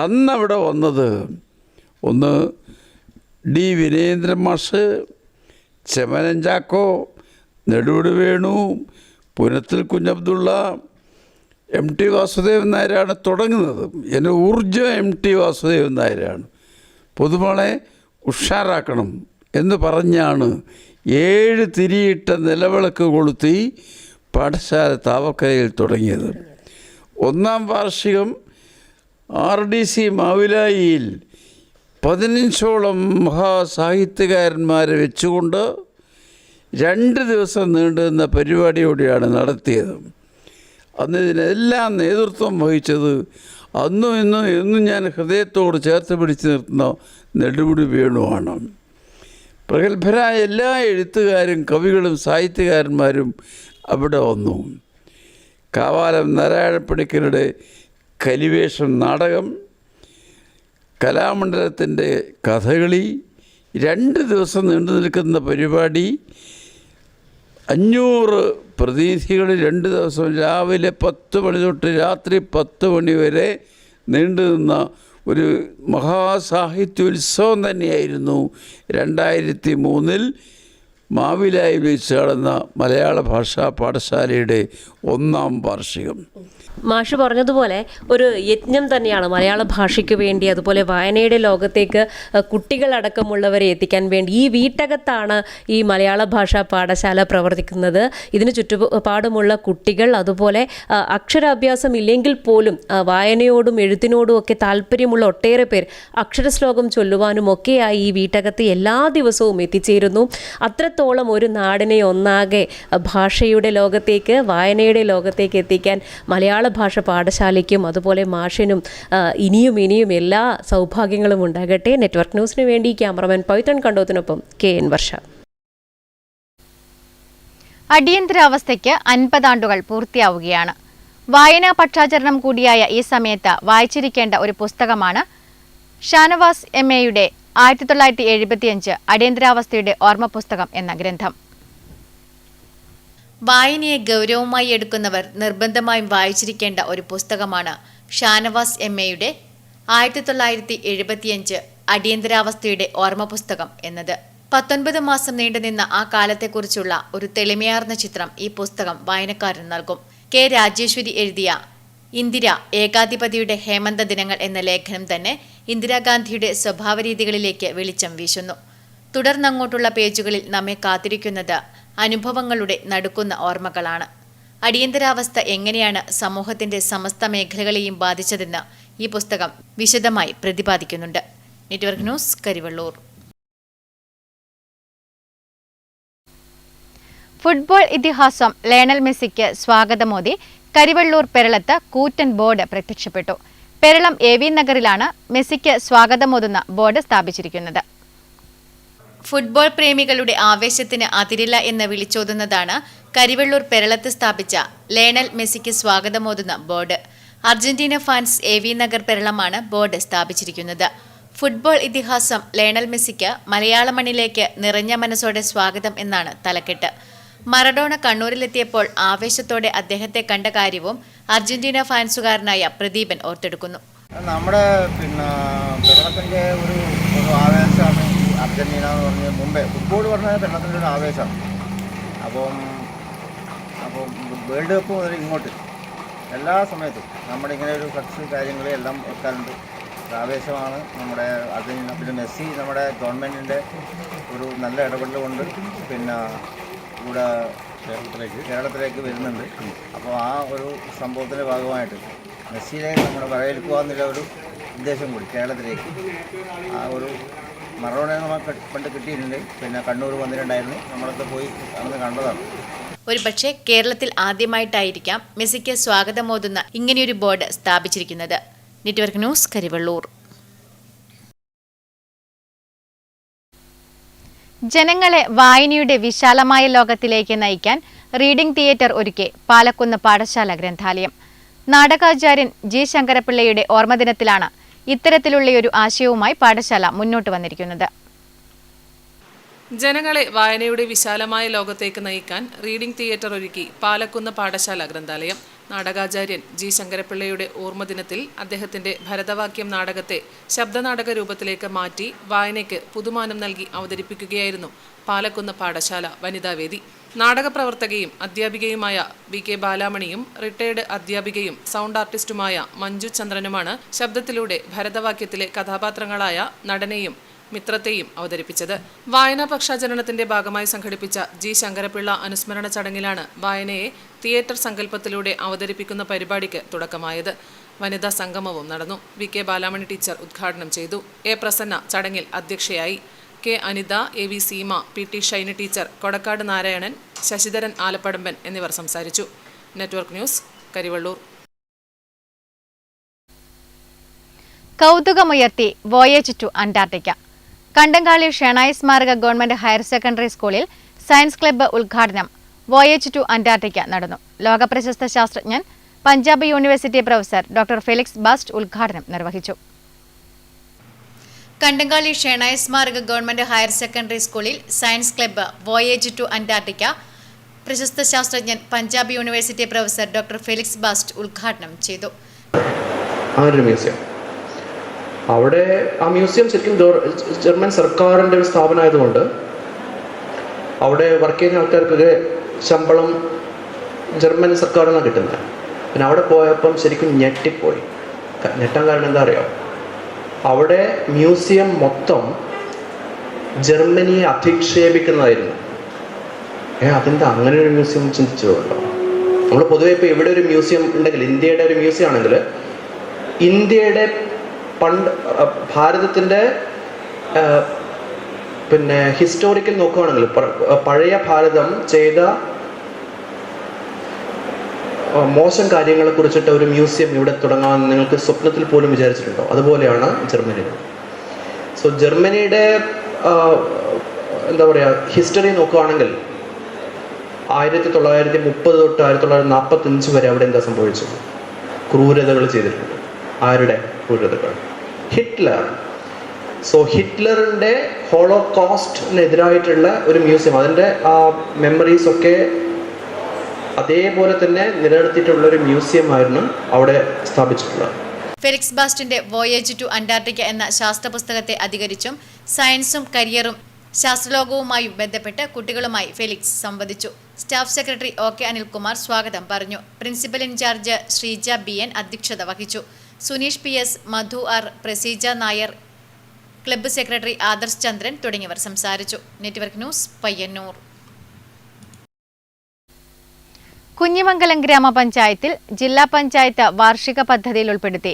അന്നവിടെ വന്നത് ഒന്ന് D. വിനേന്ദ്രൻ മാഷ്, ചെമനൻ ചാക്കോ, നെടുവടി വേണു, പുനത്തിൽ കുഞ്ഞബ്ദുള്ള, MT വാസുദേവൻ നായരാണ് തുടങ്ങുന്നത്. എൻ്റെ ഊർജ്ജം MT വാസുദേവൻ നായരാണ്. പൊതുമോളെ ഉഷാറാക്കണം എന്ന് പറഞ്ഞാണ് 7 തിരിയിട്ട നിലവിളക്ക് കൊളുത്തി പാഠശാല താവക്കരയിൽ തുടങ്ങിയത്. 1ാം വാർഷികം RDC മാവിലായിയിൽ 15ഓളം മഹാസാഹിത്യകാരന്മാരെ വെച്ചുകൊണ്ട് 2 ദിവസം നീണ്ടുനിന്ന പരിപാടിയോടെയാണ് നടത്തിയത്. അന്ന് ഇതിനെല്ലാം നേതൃത്വം വഹിച്ചത് അന്നും ഇന്നും എന്നും ഞാൻ ഹൃദയത്തോട് ചേർത്ത് പിടിച്ച് നിർത്തുന്ന നെടുമുടി വേണുവാണ്. പ്രഗത്ഭരായ എല്ലാ എഴുത്തുകാരും കവികളും സാഹിത്യകാരന്മാരും അവിടെ വന്നു. കാവാലം നാരായണപ്പണിക്കരുടെ കലിവേഷം നാടകം, കലാമണ്ഡലത്തിൻ്റെ കഥകളി, 2 ദിവസം നീണ്ടു നിൽക്കുന്ന പരിപാടി. 500 പ്രതിനിധികൾ 2 ദിവസം രാവിലെ 10 മണി തൊട്ട് രാത്രി 10 മണി വരെ നീണ്ടുനിന്ന ഒരു മഹാസാഹിത്യോത്സവം തന്നെയായിരുന്നു 2003 മാവിലായി വെച്ച് നടന്ന മലയാള ഭാഷാ പാഠശാലയുടെ 1ാം വാർഷികം. മാഷ് പറഞ്ഞതുപോലെ ഒരു യജ്ഞം തന്നെയാണ് മലയാള ഭാഷയ്ക്ക് വേണ്ടി, അതുപോലെ വായനയുടെ ലോകത്തേക്ക് കുട്ടികളടക്കമുള്ളവരെ എത്തിക്കാൻ വേണ്ടി. ഈ വീട്ടകത്താണ് ഈ മലയാള ഭാഷാ പാഠശാല പ്രവർത്തിക്കുന്നത്. ഇതിന് ചുറ്റുപാടുമുള്ള കുട്ടികൾ, അതുപോലെ അക്ഷരാഭ്യാസം ഇല്ലെങ്കിൽ പോലും വായനയോടും എഴുത്തിനോടും ഒക്കെ താല്പര്യമുള്ള ഒട്ടേറെ പേർ അക്ഷരശ്ലോകം ചൊല്ലുവാനും ഒക്കെയായി ഈ വീട്ടകത്ത് എല്ലാ ദിവസവും എത്തിച്ചേരുന്നു. അത്രത്തോളം ഒരു നാടിനെ ഒന്നാകെ ഭാഷയുടെ ലോകത്തേക്ക്, വായനയുടെ ലോകത്തേക്ക് എത്തിക്കാൻ മലയാള ഭാഷ പാഠശാലയ്ക്കും അതുപോലെ മാഷിനും ഇനിയും എല്ലാ സൗഭാഗ്യങ്ങളും ഉണ്ടാകട്ടെ. നെറ്റ്വർക്ക് ന്യൂസിന് വേണ്ടി ക്യാമറമാൻ പൈത്തൺ കണ്ടോത്തിനൊപ്പം KN വർഷ. അടിയന്തരാവസ്ഥയ്ക്ക് 50 ആണ്ടുകൾ പൂർത്തിയാവുകയാണ്. വായനാ പക്ഷാചരണം കൂടിയായ ഈ സമയത്ത് വായിച്ചിരിക്കേണ്ട ഒരു പുസ്തകമാണ് ഷാനവാസ് എംഎയുടെ 1975 അടിയന്തരാവസ്ഥയുടെ ഓർമ്മ പുസ്തകം എന്ന ഗ്രന്ഥം. വായനയെ ഗൗരവമായി എടുക്കുന്നവർ നിർബന്ധമായും വായിച്ചിരിക്കേണ്ട ഒരു പുസ്തകമാണ് ഷാനവാസ് എംഎയുടെ 1975 അടിയന്തരാവസ്ഥയുടെ ഓർമ്മ പുസ്തകം എന്നത്. 19 മാസം നീണ്ടുനിന്ന ആ കാലത്തെക്കുറിച്ചുള്ള ഒരു തെളിമയാർന്ന ചിത്രം ഈ പുസ്തകം വായനക്കാരന് നൽകും. കെ രാജേശ്വരി എഴുതിയ ഇന്ദിര ഏകാധിപതിയുടെ ഹേമന്ത ദിനങ്ങൾ എന്ന ലേഖനം തന്നെ ഇന്ദിരാഗാന്ധിയുടെ സ്വഭാവരീതികളിലേക്ക് വെളിച്ചം വീശുന്നു. തുടർന്നങ്ങോട്ടുള്ള പേജുകളിൽ നമ്മെ കാത്തിരിക്കുന്നത് അനുഭവങ്ങളുടെ നടുക്കുന്ന ഓർമ്മകളാണ്. അടിയന്തരാവസ്ഥ എങ്ങനെയാണ് സമൂഹത്തിന്റെ സമസ്ത മേഖലകളെയും ബാധിച്ചതെന്ന് ഈ പുസ്തകം വിശദമായി പ്രതിപാദിക്കുന്നുണ്ട്. Network news, Karivellur. ഫുട്ബോൾ ഇതിഹാസം ലയണൽ മെസ്സിക്ക് സ്വാഗതമോദി കരിവള്ളൂർ പെരളത്ത് കൂറ്റൻ ബോർഡ് പ്രത്യക്ഷപ്പെട്ടു. പെരളം AV നഗറിലാണ് മെസ്സിക്ക് സ്വാഗതമോതുന്ന ബോർഡ് സ്ഥാപിച്ചിരിക്കുന്നത്. ഫുട്ബോൾ പ്രേമികളുടെ ആവേശത്തിന് അതിരില്ല എന്ന് വിളിച്ചോതുന്നതാണ് കരിവള്ളൂർ പെരളത്ത് സ്ഥാപിച്ച ലയണൽ മെസ്സിക്ക് സ്വാഗതമോതുന്ന board. Argentina fans AV Nagar പെരളമാണ് ബോർഡ് സ്ഥാപിച്ചിരിക്കുന്നത്. ഫുട്ബോൾ ഇതിഹാസം ലയണൽ മെസ്സിക്ക് മലയാള മണ്ണിലേക്ക് നിറഞ്ഞ മനസ്സോടെ സ്വാഗതം എന്നാണ് തലക്കെട്ട്. മറഡോണ കണ്ണൂരിലെത്തിയപ്പോൾ ആവേശത്തോടെ അദ്ദേഹത്തെ കണ്ട കാര്യവും അർജന്റീന ഫാൻസുകാരനായ പ്രദീപൻ ഓർത്തെടുക്കുന്നു. നമ്മുടെ കേരളത്തിൻ്റെ ഒരു ആവേശമാണ് അർജന്റീന എന്ന് പറഞ്ഞ് മുമ്പേ ഫുട്ബോൾ പറഞ്ഞാൽ കേരളത്തിൻ്റെ ഒരു ആവേശമാണ്. അപ്പം വേൾഡ് കപ്പ് മുതൽ ഇങ്ങോട്ട് എല്ലാ സമയത്തും നമ്മുടെ ഇങ്ങനെ ഒരു ഫ്ലക്സ് കാര്യങ്ങൾ എല്ലാം വെക്കാറുണ്ട്. ആവേശമാണ് നമ്മുടെ അർജന്റീന. പിന്നെ മെസ്സി നമ്മുടെ ഗവൺമെൻറ്റിൻ്റെ ഒരു നല്ല ഇടപെടൽ കൊണ്ട് ഇവിടെ കേരളത്തിലേക്ക് വരുന്നുണ്ട്. അപ്പോൾ ആ ഒരു സംഭവത്തിൻ്റെ ഭാഗമായിട്ട് മെസ്സിയെ നമ്മുടെ വരവേൽക്കുക എന്നുള്ള ഒരു ഉദ്ദേശം കൂടി കേരളത്തിലേക്ക് ആ ഒരു മറഡോണ നമുക്ക് പണ്ട് കിട്ടിയിട്ടുണ്ട്. പിന്നെ കണ്ണൂർ വന്നിട്ടുണ്ടായിരുന്നു, നമ്മളൊക്കെ പോയി അന്ന് കണ്ടതാണ്. ഒരുപക്ഷെ കേരളത്തിൽ ആദ്യമായിട്ടായിരിക്കാം മെസ്സിക്ക് സ്വാഗതമോതുന്ന ഇങ്ങനെയൊരു ബോർഡ് സ്ഥാപിച്ചിരിക്കുന്നത്. Network news, Karivellur. ജനങ്ങളെ വായനയുടെ വിശാലമായ ലോകത്തിലേക്ക് നയിക്കാൻ റീഡിംഗ് തിയേറ്റർ ഒരുക്കി പാലക്കുന്ന് പാഠശാല ഗ്രന്ഥാലയം. നാടകാചാര്യൻ ജി ശങ്കരപ്പിള്ളയുടെ ഓർമ്മദിനത്തിലാണ് ഇത്തരത്തിലുള്ളയൊരു ആശയവുമായി പാഠശാല മുന്നോട്ട് വന്നിരിക്കുന്നത്. ജനങ്ങളെ വായനയുടെ വിശാലമായ ലോകത്തേക്ക് നയിക്കാൻ റീഡിംഗ് തിയേറ്റർ ഒരുക്കി പാലക്കുന്ന് പാഠശാല ഗ്രന്ഥാലയം. നാടകാചാര്യൻ ജി ശങ്കരപ്പിള്ളയുടെ ഓർമ്മദിനത്തിൽ അദ്ദേഹത്തിന്റെ ഭരതവാക്യം നാടകത്തെ ശബ്ദനാടക രൂപത്തിലേക്ക് മാറ്റി വായനയ്ക്ക് പുതുമാനം നൽകി അവതരിപ്പിക്കുകയായിരുന്നു പാലക്കുന്ന് പാഠശാല വനിതാവേദി. നാടകപ്രവർത്തകയും അധ്യാപികയുമായ VK ബാലാമണിയും റിട്ടയർഡ് അധ്യാപികയും സൗണ്ട് ആർട്ടിസ്റ്റുമായ മഞ്ജു ചന്ദ്രനുമാണ് ശബ്ദത്തിലൂടെ ഭരതവാക്യത്തിലെ കഥാപാത്രങ്ങളായ നടനെയും മിത്രത്തെയും അവതരിപ്പിച്ചത്. വായനാ പക്ഷാചരണത്തിന്റെ ഭാഗമായി സംഘടിപ്പിച്ച ജി ശങ്കരപ്പിള്ള അനുസ്മരണ ചടങ്ങിലാണ് വായനയെ തിയേറ്റർ സങ്കല്പത്തിലൂടെ അവതരിപ്പിക്കുന്ന പരിപാടിക്ക് തുടക്കമായത്. വനിതാ സംഗമവും നടന്നു. VK ബാലാമണി ടീച്ചർ ഉദ്ഘാടനം ചെയ്തു. A പ്രസന്ന ചടങ്ങിൽ അധ്യക്ഷയായി. K Anitha, AV Seema, PT Shyni teacher, Kodakkad Narayanan, Sasidharan Alappadamban എന്നിവർ സംസാരിച്ചു. Network news, Karivellur. കൗതുകമുയർത്തി voyage to Antarctica. Kandankali Shenoy സ്മാരക ഗവൺമെന്റ് ഹയർ സെക്കൻഡറി സ്കൂളിൽ സയൻസ് ക്ലബ്ബ് ഉദ്ഘാടനം വോയേജ് ടു അന്റാർട്ടിക്ക നടന്നു. ലോകപ്രശസ്ത ശാസ്ത്രജ്ഞൻ Punjab university professor doctor Felix Bast ഉദ്ഘാടനം നിർവഹിച്ചു. കണ്ടങ്കാളി ഷെണായി സ്മാരക ഗവൺമെന്റ് ഹയർ സെക്കൻഡറി സ്കൂളിൽ science club voyage to Antarctica പ്രശസ്ത ശാസ്ത്രജ്ഞൻ Punjab university professor doctor Felix Bast ഉദ്ഘാടനം ചെയ്തു. അവിടെ ആ മ്യൂസിയം ശരിക്കും ജർമ്മൻ സർക്കാരിൻ്റെ ഒരു സ്ഥാപനമായതുകൊണ്ട് അവിടെ വർക്ക് ചെയ്യുന്ന ആൾക്കാർക്കൊക്കെ ശമ്പളം ജർമ്മൻ സർക്കാരിൽ നിന്നാണ് കിട്ടുന്നത്. പിന്നെ അവിടെ പോയപ്പം ശരിക്കും ഞെട്ടിപ്പോയി. ഞെട്ടാൻ കാരണം എന്താ അറിയോ, അവിടെ മ്യൂസിയം മൊത്തം ജർമ്മനിയെ അധിക്ഷേപിക്കുന്നതായിരുന്നു. അതിൻ്റെ അങ്ങനെ ഒരു മ്യൂസിയം ചിന്തിച്ചതുകൊണ്ടോ? നമ്മൾ പൊതുവെ ഇപ്പോൾ ഇവിടെ ഒരു മ്യൂസിയം ഉണ്ടെങ്കിൽ, ഇന്ത്യയുടെ ഒരു മ്യൂസിയം ആണെങ്കിൽ ഇന്ത്യയുടെ ഭാരതത്തിൻ്റെ ഹിസ്റ്റോറിക്കൽ നോക്കുകയാണെങ്കിൽ പഴയ ഭാരതം ചെയ്ത മോശം കാര്യങ്ങളെ കുറിച്ചിട്ട് ഒരു മ്യൂസിയം ഇവിടെ തുടങ്ങാൻ നിങ്ങൾക്ക് സ്വപ്നത്തിൽ പോലും വിചാരിച്ചിട്ടുണ്ടോ? അതുപോലെയാണ് ജർമ്മനി. സോ ജർമ്മനിയുടെ എന്താ പറയുക ഹിസ്റ്ററി നോക്കുകയാണെങ്കിൽ 1930 തൊട്ട് 1945 വരെ അവിടെ എന്താ സംഭവിച്ചത്? ക്രൂരതകൾ ചെയ്തിട്ടുണ്ട്. ആരുടെ ക്രൂരതകൾ? ഹിറ്റ്ലർ. സോ ഹിറ്റ്ലറിൻ്റെ ഹോളോകോസ്റ്റിനെതിരായിട്ടുള്ള ഒരു മ്യൂസിയം, അതിൻ്റെ ആ മെമ്മറീസ് ഒക്കെ അതേപോലെ തന്നെ നിലനിർത്തിയിട്ടുള്ള ഒരു മ്യൂസിയം ആയിരുന്നു അവിടെ സ്ഥാപിച്ചിട്ടുള്ളത്. ഫെലിക്സ് ബാസ്റ്റിന്റെ വോയേജ് ടു അന്റാർട്ടിക്ക എന്ന ശാസ്ത്ര പുസ്തകത്തെ അധികരിച്ചും സയൻസും കരിയറും ശാസ്ത്രലോകവുമായും ബന്ധപ്പെട്ട് കുട്ടികളുമായി ഫെലിക്സ് സംവദിച്ചു. സ്റ്റാഫ് സെക്രട്ടറി OK അനിൽകുമാർ സ്വാഗതം പറഞ്ഞു. പ്രിൻസിപ്പൽ ഇൻചാർജ് ശ്രീജ BN അധ്യക്ഷത വഹിച്ചു. Suneesh PS, Madhu R, Praseeja Nair, club secretary Adarsh Chandran തുടങ്ങിയവർ സംസാരിച്ചു. Network news, Payyanur. കുഞ്ഞിമംഗലം ഗ്രാമപഞ്ചായത്തിൽ ജില്ലാ പഞ്ചായത്ത് വാർഷിക പദ്ധതിയിൽ ഉൾപ്പെടുത്തി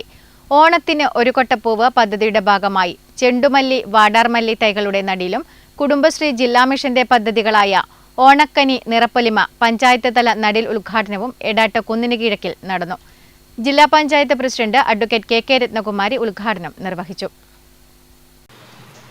ഓണത്തിന് ഒരു കൊട്ടപ്പൂവ് പദ്ധതിയുടെ ഭാഗമായി ചെണ്ടുമല്ലി, വാടാർമല്ലി തൈകളുടെ നടീലും കുടുംബശ്രീ ജില്ലാ മിഷന്റെ പദ്ധതികളായ ഓണക്കനി, നിറപ്പൊലിമ പഞ്ചായത്ത് തല നടീൽ ഉദ്ഘാടനവും എടാട്ട് കുന്നിന് കീഴക്കിൽ നടന്നു. ജില്ലാ panchayat president advocate KK Ratnakumari ഉദ്ഘാടനം നിർവഹിച്ചു.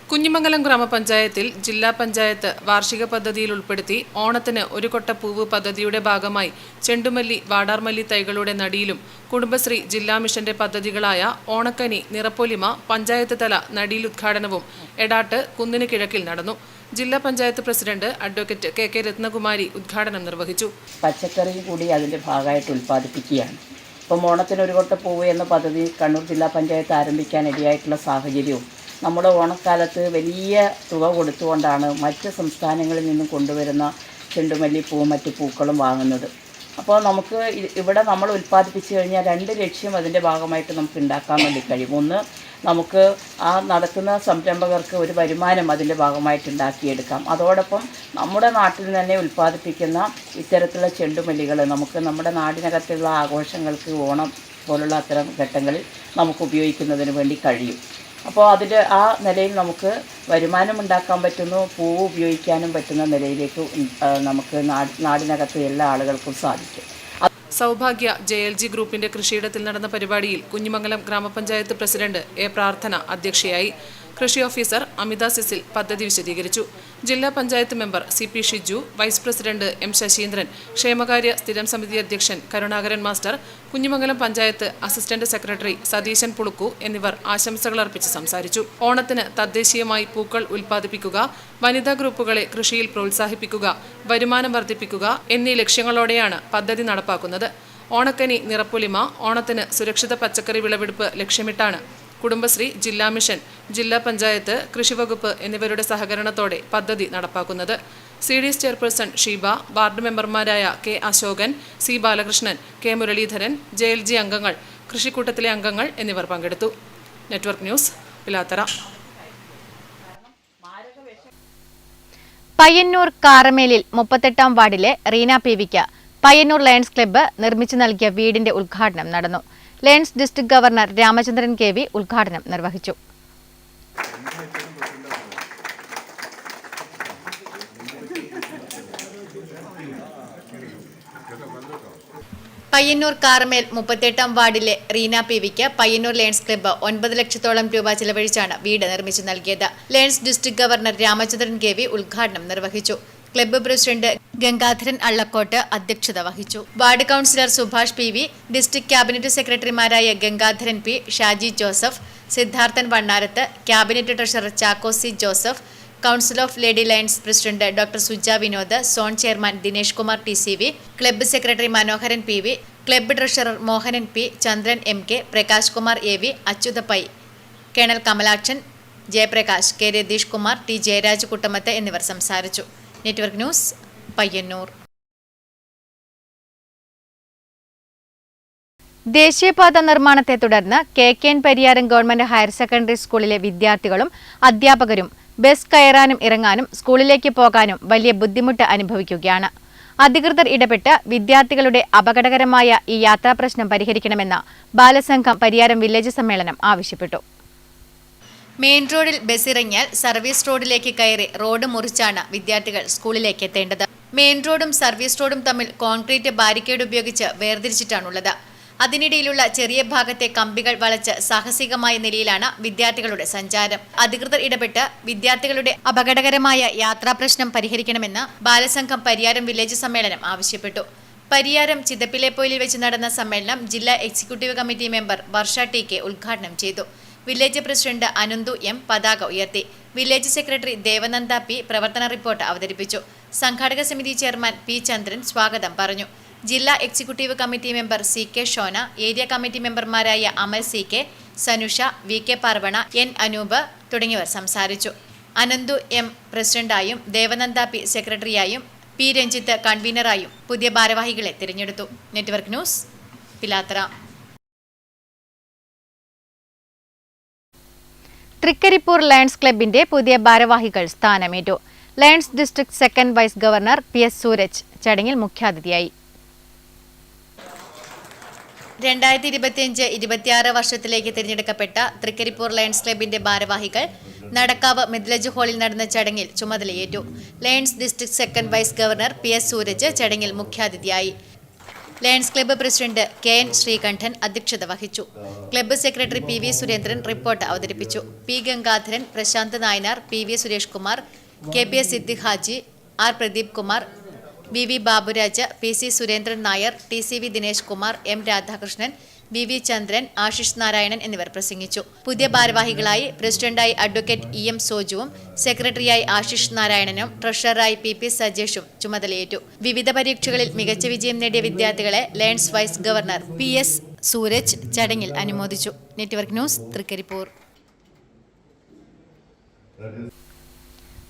കുഞ്ഞിമംഗലം ഗ്രാമപഞ്ചായത്തിൽ ജില്ലാ പഞ്ചായത്ത് വാർഷിക പദ്ധതിയിൽ ഉൾപ്പെടുത്തി ഓണത്തിന് ഒരു കൊട്ടപ്പൂവ് പദ്ധതിയുടെ ഭാഗമായി ചെണ്ടുമല്ലി, വാടാർമല്ലി തൈകളുടെ നടീലും കുടുംബശ്രീ ജില്ലാ മിഷന്റെ പദ്ധതികളായ ഓണക്കനി, നിറപ്പൊലിമ പഞ്ചായത്ത് തല നടീൽ ഉദ്ഘാടനവും എടാട്ട് കുന്നിന് കിഴക്കിൽ നടന്നു. ജില്ലാ panchayat president advocate KK Ratnakumari ഉദ്ഘാടനം നിർവഹിച്ചു. പച്ചക്കറി കൂടി അതിന്റെ ഭാഗമായിട്ട് ഉൽപ്പാദിപ്പിക്കുകയാണ്. ഇപ്പം ഓണത്തിന് ഒരു കൊട്ടപ്പൂവ് എന്ന പദ്ധതി കണ്ണൂർ ജില്ലാ പഞ്ചായത്ത് ആരംഭിക്കാൻ ഇടയായിട്ടുള്ള സാഹചര്യവും നമ്മുടെ ഓണക്കാലത്ത് വലിയ തുക കൊടുത്തുകൊണ്ടാണ് മറ്റ് സംസ്ഥാനങ്ങളിൽ നിന്നും കൊണ്ടുവരുന്ന ചെണ്ടുമല്ലിപ്പൂവും മറ്റ് പൂക്കളും വാങ്ങുന്നത്. അപ്പോൾ നമുക്ക് ഇവിടെ നമ്മൾ ഉൽപ്പാദിപ്പിച്ചു കഴിഞ്ഞാൽ 2 ലക്ഷ്യം അതിൻ്റെ ഭാഗമായിട്ട് നമുക്ക് ഉണ്ടാക്കാൻ വേണ്ടി കഴിയും. ഒന്ന്, നമുക്ക് ആ നടത്തുന്ന സംരംഭകർക്ക് ഒരു വരുമാനം അതിൻ്റെ ഭാഗമായിട്ട് ഉണ്ടാക്കിയെടുക്കാം. അതോടൊപ്പം നമ്മുടെ നാട്ടിൽ തന്നെ ഉൽപ്പാദിപ്പിക്കുന്ന ഇത്തരത്തിലുള്ള ചെണ്ടുമല്ലികൾ നമുക്ക് നമ്മുടെ നാടിനകത്തുള്ള ആഘോഷങ്ങൾക്ക്, ഓണം പോലുള്ള അത്തരം ഘട്ടങ്ങളിൽ നമുക്ക് ഉപയോഗിക്കുന്നതിന് വേണ്ടി കഴിയും. അപ്പോൾ അതിൻ്റെ ആ നിലയിൽ നമുക്ക് വരുമാനം ഉണ്ടാക്കാൻ പറ്റുന്നു, പൂവ് ഉപയോഗിക്കാനും പറ്റുന്ന നിലയിലേക്ക് നമുക്ക് നാടിനകത്ത് എല്ലാ ആളുകൾക്കും സാധിക്കും. സൗഭാഗ്യ JLG ഗ്രൂപ്പിന്റെ കൃഷിയിടത്തിൽ നടന്ന പരിപാടിയിൽ കുഞ്ഞിമംഗലം ഗ്രാമപഞ്ചായത്ത് പ്രസിഡന്റ് A പ്രാർത്ഥന അധ്യക്ഷയായി. കൃഷി ഓഫീസർ അമിത സിസിൽ പദ്ധതി വിശദീകരിച്ചു. ജില്ലാ panchayat member CP Shiju, vice president M Sasindran, ക്ഷേമകാര്യ സ്ഥിരം സമിതി അധ്യക്ഷൻ Karunakaran master, Kunhimangalam panchayat assistant secretary Satheesan Pulukku എന്നിവർ ആശംസകൾ അർപ്പിച്ച് സംസാരിച്ചു. ഓണത്തിന് തദ്ദേശീയമായി പൂക്കൾ ഉൽപ്പാദിപ്പിക്കുക, വനിതാ ഗ്രൂപ്പുകളെ കൃഷിയിൽ പ്രോത്സാഹിപ്പിക്കുക, വരുമാനം വർദ്ധിപ്പിക്കുക എന്നീ ലക്ഷ്യങ്ങളോടെയാണ് പദ്ധതി നടപ്പാക്കുന്നത്. ഓണക്കനി, നിറപ്പൊലിമ ഓണത്തിന് സുരക്ഷിത പച്ചക്കറി വിളവെടുപ്പ് ലക്ഷ്യമിട്ടാണ് കുടുംബശ്രീ ജില്ലാ മിഷൻ, ജില്ലാ പഞ്ചായത്ത്, കൃഷിവകുപ്പ് എന്നിവരുടെ സഹകരണത്തോടെ പദ്ധതി നടപ്പാക്കുന്നത്. CDS ചെയർപേഴ്സൺ ഷീബ, വാർഡ് മെമ്പർമാരായ K Ashokan, C Balakrishnan, K Muraleedharan, JLG അംഗങ്ങൾ, കൃഷിക്കൂട്ടത്തിലെ അംഗങ്ങൾ എന്നിവർ പങ്കെടുത്തു. Network news, Pilathara. പയ്യന്നൂർ കാറമേലിൽ 38-ാം വാർഡിലെ റീന PVക്ക് പയ്യന്നൂർ ലയൺസ് ക്ലബ്ബ് നിർമ്മിച്ചു നൽകിയ വീടിന്റെ ഉദ്ഘാടനം നടന്നു. Lions district governor Ramachandran KV ഉദ്ഘാടനം നിർവഹിച്ചു. പയ്യന്നൂർ കാറമേൽ 38-ാം വാർഡിലെ റീന PVക്ക് പയ്യന്നൂർ ലയൺസ് ക്ലബ്ബ് 9 ലക്ഷത്തോളം രൂപ ചെലവഴിച്ചാണ് വീട് നിർമ്മിച്ചു നൽകിയത്. Lions district governor Ramachandran KV ഉദ്ഘാടനം നിർവഹിച്ചു. ക്ലബ്ബ് പ്രസിഡന്റ് ഗംഗാധരൻ അള്ളക്കോട്ട് അധ്യക്ഷത വഹിച്ചു. Ward councillor Subhash PV, district cabinet സെക്രട്ടറിമാരായ Gangadharan P, Shaji Joseph, Siddharthan Vannarath, cabinet treasurer Chacko C Joseph, council of lady Lions president doctor Suja Vinod, zone chairman Dinesh Kumar TCV, club secretary Manoharan PV, club treasurer Mohanan P, Chandran MK, Prakash Kumar AV, Achyutha Pai, colonel Kamalakshan, Jayaprakash, K Ratheesh Kumar, T Jayaraj Kuttamath എന്നിവർ സംസാരിച്ചു. Network news, Payyannur. ദേശീയപാത നിർമ്മാണത്തെ തുടർന്ന് KKN Pariyaram government higher secondary സ്കൂളിലെ വിദ്യാർത്ഥികളും അധ്യാപകരും bus കയറാനും ഇറങ്ങാനും സ്കൂളിലേക്ക് പോകാനും വലിയ ബുദ്ധിമുട്ട് അനുഭവിക്കുകയാണ്. അധികൃതർ ഇടപെട്ട് വിദ്യാർത്ഥികളുടെ അപകടകരമായ ഈ യാത്രാപ്രശ്നം പരിഹരിക്കണമെന്ന് ബാലസംഘം പരിയാരം വില്ലേജ് സമ്മേളനം ആവശ്യപ്പെട്ടു. മെയിൻ റോഡിൽ ബസ്സിറങ്ങിയാൽ സർവീസ് റോഡിലേക്ക് കയറി റോഡ് മുറിച്ചാണ് വിദ്യാർത്ഥികൾ സ്കൂളിലേക്ക് എത്തേണ്ടത്. മെയിൻ റോഡും സർവീസ് റോഡും തമ്മിൽ കോൺക്രീറ്റ് ബാരിക്കേഡ് ഉപയോഗിച്ച് വേർതിരിച്ചിട്ടാണുള്ളത്. അതിനിടയിലുള്ള ചെറിയ ഭാഗത്തെ കമ്പികൾ വളച്ച് സാഹസികമായ നിലയിലാണ് വിദ്യാർത്ഥികളുടെ സഞ്ചാരം. അധികൃതർ ഇടപെട്ട് വിദ്യാർത്ഥികളുടെ അപകടകരമായ യാത്രാ പ്രശ്നം പരിഹരിക്കണമെന്ന് ബാലസംഘം പരിയാരം വില്ലേജ് സമ്മേളനം ആവശ്യപ്പെട്ടു. പരിയാരം ചിതപ്പിലെപ്പൊയിലിൽ വെച്ച് നടന്ന സമ്മേളനം ജില്ലാ executive committee member Varsha TK ഉദ്ഘാടനം ചെയ്തു. വില്ലേജ് പ്രസിഡന്റ് അനന്തു M പതാക ഉയർത്തി. വില്ലേജ് സെക്രട്ടറി ദേവനന്ദ P പ്രവർത്തന റിപ്പോർട്ട് അവതരിപ്പിച്ചു. സംഘാടക സമിതി ചെയർമാൻ P ചന്ദ്രൻ സ്വാഗതം പറഞ്ഞു. ജില്ലാ executive committee member CK Shona, area committee മെമ്പർമാരായ Amal CK, Sanusha, VK Parvana, N Anoop തുടങ്ങിയവർ സംസാരിച്ചു. Ananthu M പ്രസിഡന്റായും Devananda P സെക്രട്ടറിയായും P Ranjith കൺവീനറായും പുതിയ ഭാരവാഹികളെ തിരഞ്ഞെടുത്തു. Network news, Pilathara. Thrikaripur Lions ക്ലബിന്റെ പുതിയ ഭാരവാഹികൾ സ്ഥാനമേറ്റു. Lions district second vice governor PS Sooraj ചടങ്ങിൽ മുഖ്യാതിഥിയായി. 2025-26 വർഷത്തിലേക്ക് തിരഞ്ഞെടുക്കപ്പെട്ട തൃക്കരിപ്പൂർ ലയൺസ് ക്ലബിന്റെ ഭാരവാഹികൾ നടക്കാവ് മിദ്ലജ് ഹാളിൽ നടന്ന ചടങ്ങിൽ ചുമതലയേറ്റു. Lions district second vice governor PS Sooraj ചടങ്ങിൽ മുഖ്യാതിഥിയായി. Lions club president KN Sreekantan അധ്യക്ഷത വഹിച്ചു. Club secretary PV Surendran report അവതരിപ്പിച്ചു. P Gangadharan, Prashanth Nayanar, PV Suresh Kumar, KPS Siddique Haji, R Pradeep Kumar, BV Baburaj, PC Surendran Nair, TCV Dinesh Kumar, M Radhakrishnan, BV Chandran, Ashish Narayanan എന്നിവർ പ്രസംഗിച്ചു. പുതിയ ഭാരവാഹികളായി പ്രസിഡന്റായി അഡ്വക്കേറ്റ് EM സോജുവും സെക്രട്ടറിയായി ആശിഷ് നാരായണനും ട്രഷററായി PP സജേഷും ചുമതലയേറ്റു. വിവിധ പരീക്ഷകളിൽ മികച്ച വിജയം നേടിയ വിദ്യാർത്ഥികളെ Lions vice governor PS Sooraj ചടങ്ങിൽ അനുമോദിച്ചു. Network news, Trikaripur.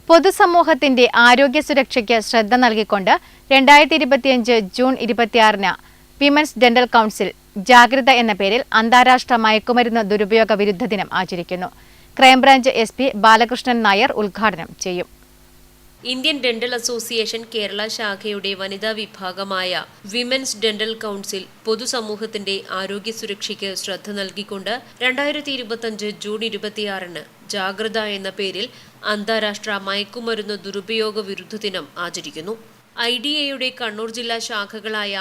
പൊതുസമൂഹത്തിന്റെ ആരോഗ്യ സുരക്ഷയ്ക്ക് ശ്രദ്ധ നൽകിക്കൊണ്ട് 2025 ജൂൺ 26-ന് വിമൻസ് ഡെന്റൽ കൗൺസിൽ ജാഗ്രത എന്ന പേരിൽ അന്താരാഷ്ട്ര മയക്കുമരുന്ന് ദുരുപയോഗ വിരുദ്ധ ദിനം ആചരിക്കുന്നു. ക്രൈംബ്രാഞ്ച് SP ബാലകൃഷ്ണൻ നായർ ഉദ്ഘാടനം ചെയ്യും. ഇന്ത്യൻ ഡെന്റൽ അസോസിയേഷൻ കേരള ശാഖയുടെ വനിതാ വിഭാഗമായ വിമൻസ് ഡെന്റൽ കൗൺസിൽ പൊതുസമൂഹത്തിന്റെ ആരോഗ്യ സുരക്ഷയ്ക്ക് ശ്രദ്ധ നൽകിക്കൊണ്ട് 2025 ജൂൺ 26-ന് ജാഗ്രത എന്ന പേരിൽ അന്താരാഷ്ട്ര മയക്കുമരുന്ന് ദുരുപയോഗ വിരുദ്ധ ദിനം ആചരിക്കുന്നു. IDAയുടെ കണ്ണൂർ ജില്ലാ ശാഖകളായ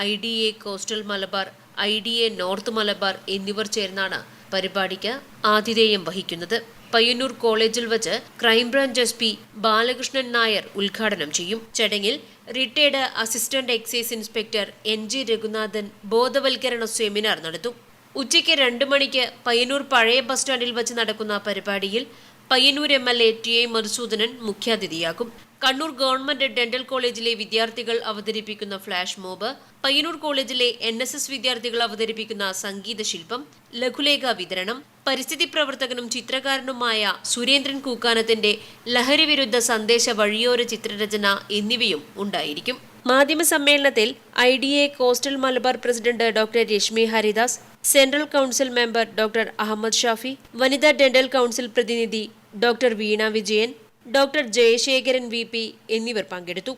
IDA coastal Malabar, IDA north Malabar എന്നിവർ ചേർന്നാണ് പരിപാടിക്ക് ആതിഥേയം വഹിക്കുന്നത്. പയ്യന്നൂർ കോളേജിൽ വച്ച് ക്രൈംബ്രാഞ്ച് SP ബാലകൃഷ്ണൻ നായർ ഉദ്ഘാടനം ചെയ്യും. ചടങ്ങിൽ retired assistant excise inspector NG Raghunathan ബോധവൽക്കരണ സെമിനാർ നടത്തും. ഉച്ചയ്ക്ക് 2 മണിക്ക് പയ്യന്നൂർ പഴയ ബസ് സ്റ്റാൻഡിൽ വച്ച് നടക്കുന്ന പരിപാടിയിൽ പയ്യന്നൂർ MLA TA മധുസൂദനൻ മുഖ്യാതിഥിയാകും. കണ്ണൂർ ഗവൺമെന്റ് ഡെന്റൽ കോളേജിലെ വിദ്യാർത്ഥികൾ അവതരിപ്പിക്കുന്ന ഫ്ലാഷ് മോബ്, പയ്യന്നൂർ കോളേജിലെ NSS വിദ്യാർത്ഥികൾ അവതരിപ്പിക്കുന്ന സംഗീത ശില്പം, ലഘുലേഖ വിതരണം, പരിസ്ഥിതി പ്രവർത്തകനും ചിത്രകാരനുമായ സുരേന്ദ്രൻ കൂക്കാനത്തിന്റെ ലഹരി വിരുദ്ധ സന്ദേശ വഴിയോര ചിത്രരചന എന്നിവയും ഉണ്ടായിരിക്കും. മാധ്യമ സമ്മേളനത്തിൽ IDA coastal Malabar president doctor Reshmi Haridas, central council member doctor Ahammed Shafi, വനിതാ ഡെന്റൽ കൗൺസിൽ പ്രതിനിധി doctor Veena Vijayan, doctor Jayasekharan VP എന്നിവർ പങ്കെടുത്തു.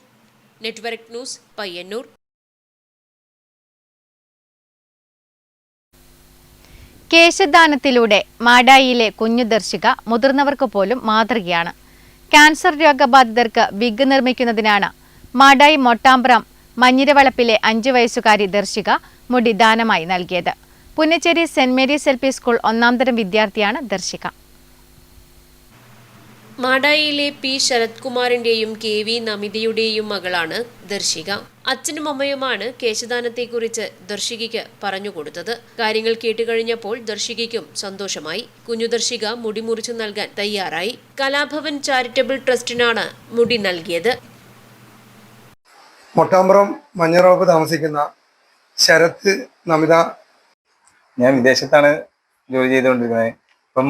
Network news, Payyannur. കേശദാനത്തിലൂടെ മാടായിയിലെ കുഞ്ഞു ദർശിക മുതിർന്നവർക്ക് പോലും മാതൃകയാണ്. ക്യാൻസർ രോഗബാധിതർക്ക് വിഗ് നിർമ്മിക്കുന്നതിനാണ് മാടായി മൊട്ടാമ്പ്രം മഞ്ഞിരവളപ്പിലെ 5 വയസ്സുകാരി ദർശിക മുടി ദാനമായി നൽകിയത്. Punnachery Saint Mary's LP school 1ാം തരം വിദ്യാർത്ഥിയാണ് ദർശിക. മാടായിയിലെ P ശരത് കുമാറിന്റെയും KV നമിതയുടെയും മകളാണ് ദർശിക. അച്ഛനും അമ്മയുമാണ് കേശദാനത്തെക്കുറിച്ച് ദർശികയ്ക്ക് പറഞ്ഞുകൊടുത്തത്. കാര്യങ്ങൾ കേട്ടുകഴിഞ്ഞപ്പോൾ ദർശികയ്ക്കും സന്തോഷമായി. കുഞ്ഞു ദർശിക മുടി മുറിച്ചു നൽകാൻ തയ്യാറായി. കലാഭവൻ ചാരിറ്റബിൾ ട്രസ്റ്റിനാണ് മുടി നൽകിയത്. മൊട്ടാമ്പ്രം മഞ്ഞറോപ്പ് താമസിക്കുന്ന ശരത് നമിത. ഞാൻ വിദേശത്താണ് ജോലി ചെയ്തുകൊണ്ടിരിക്കുന്നത്. ഇപ്പം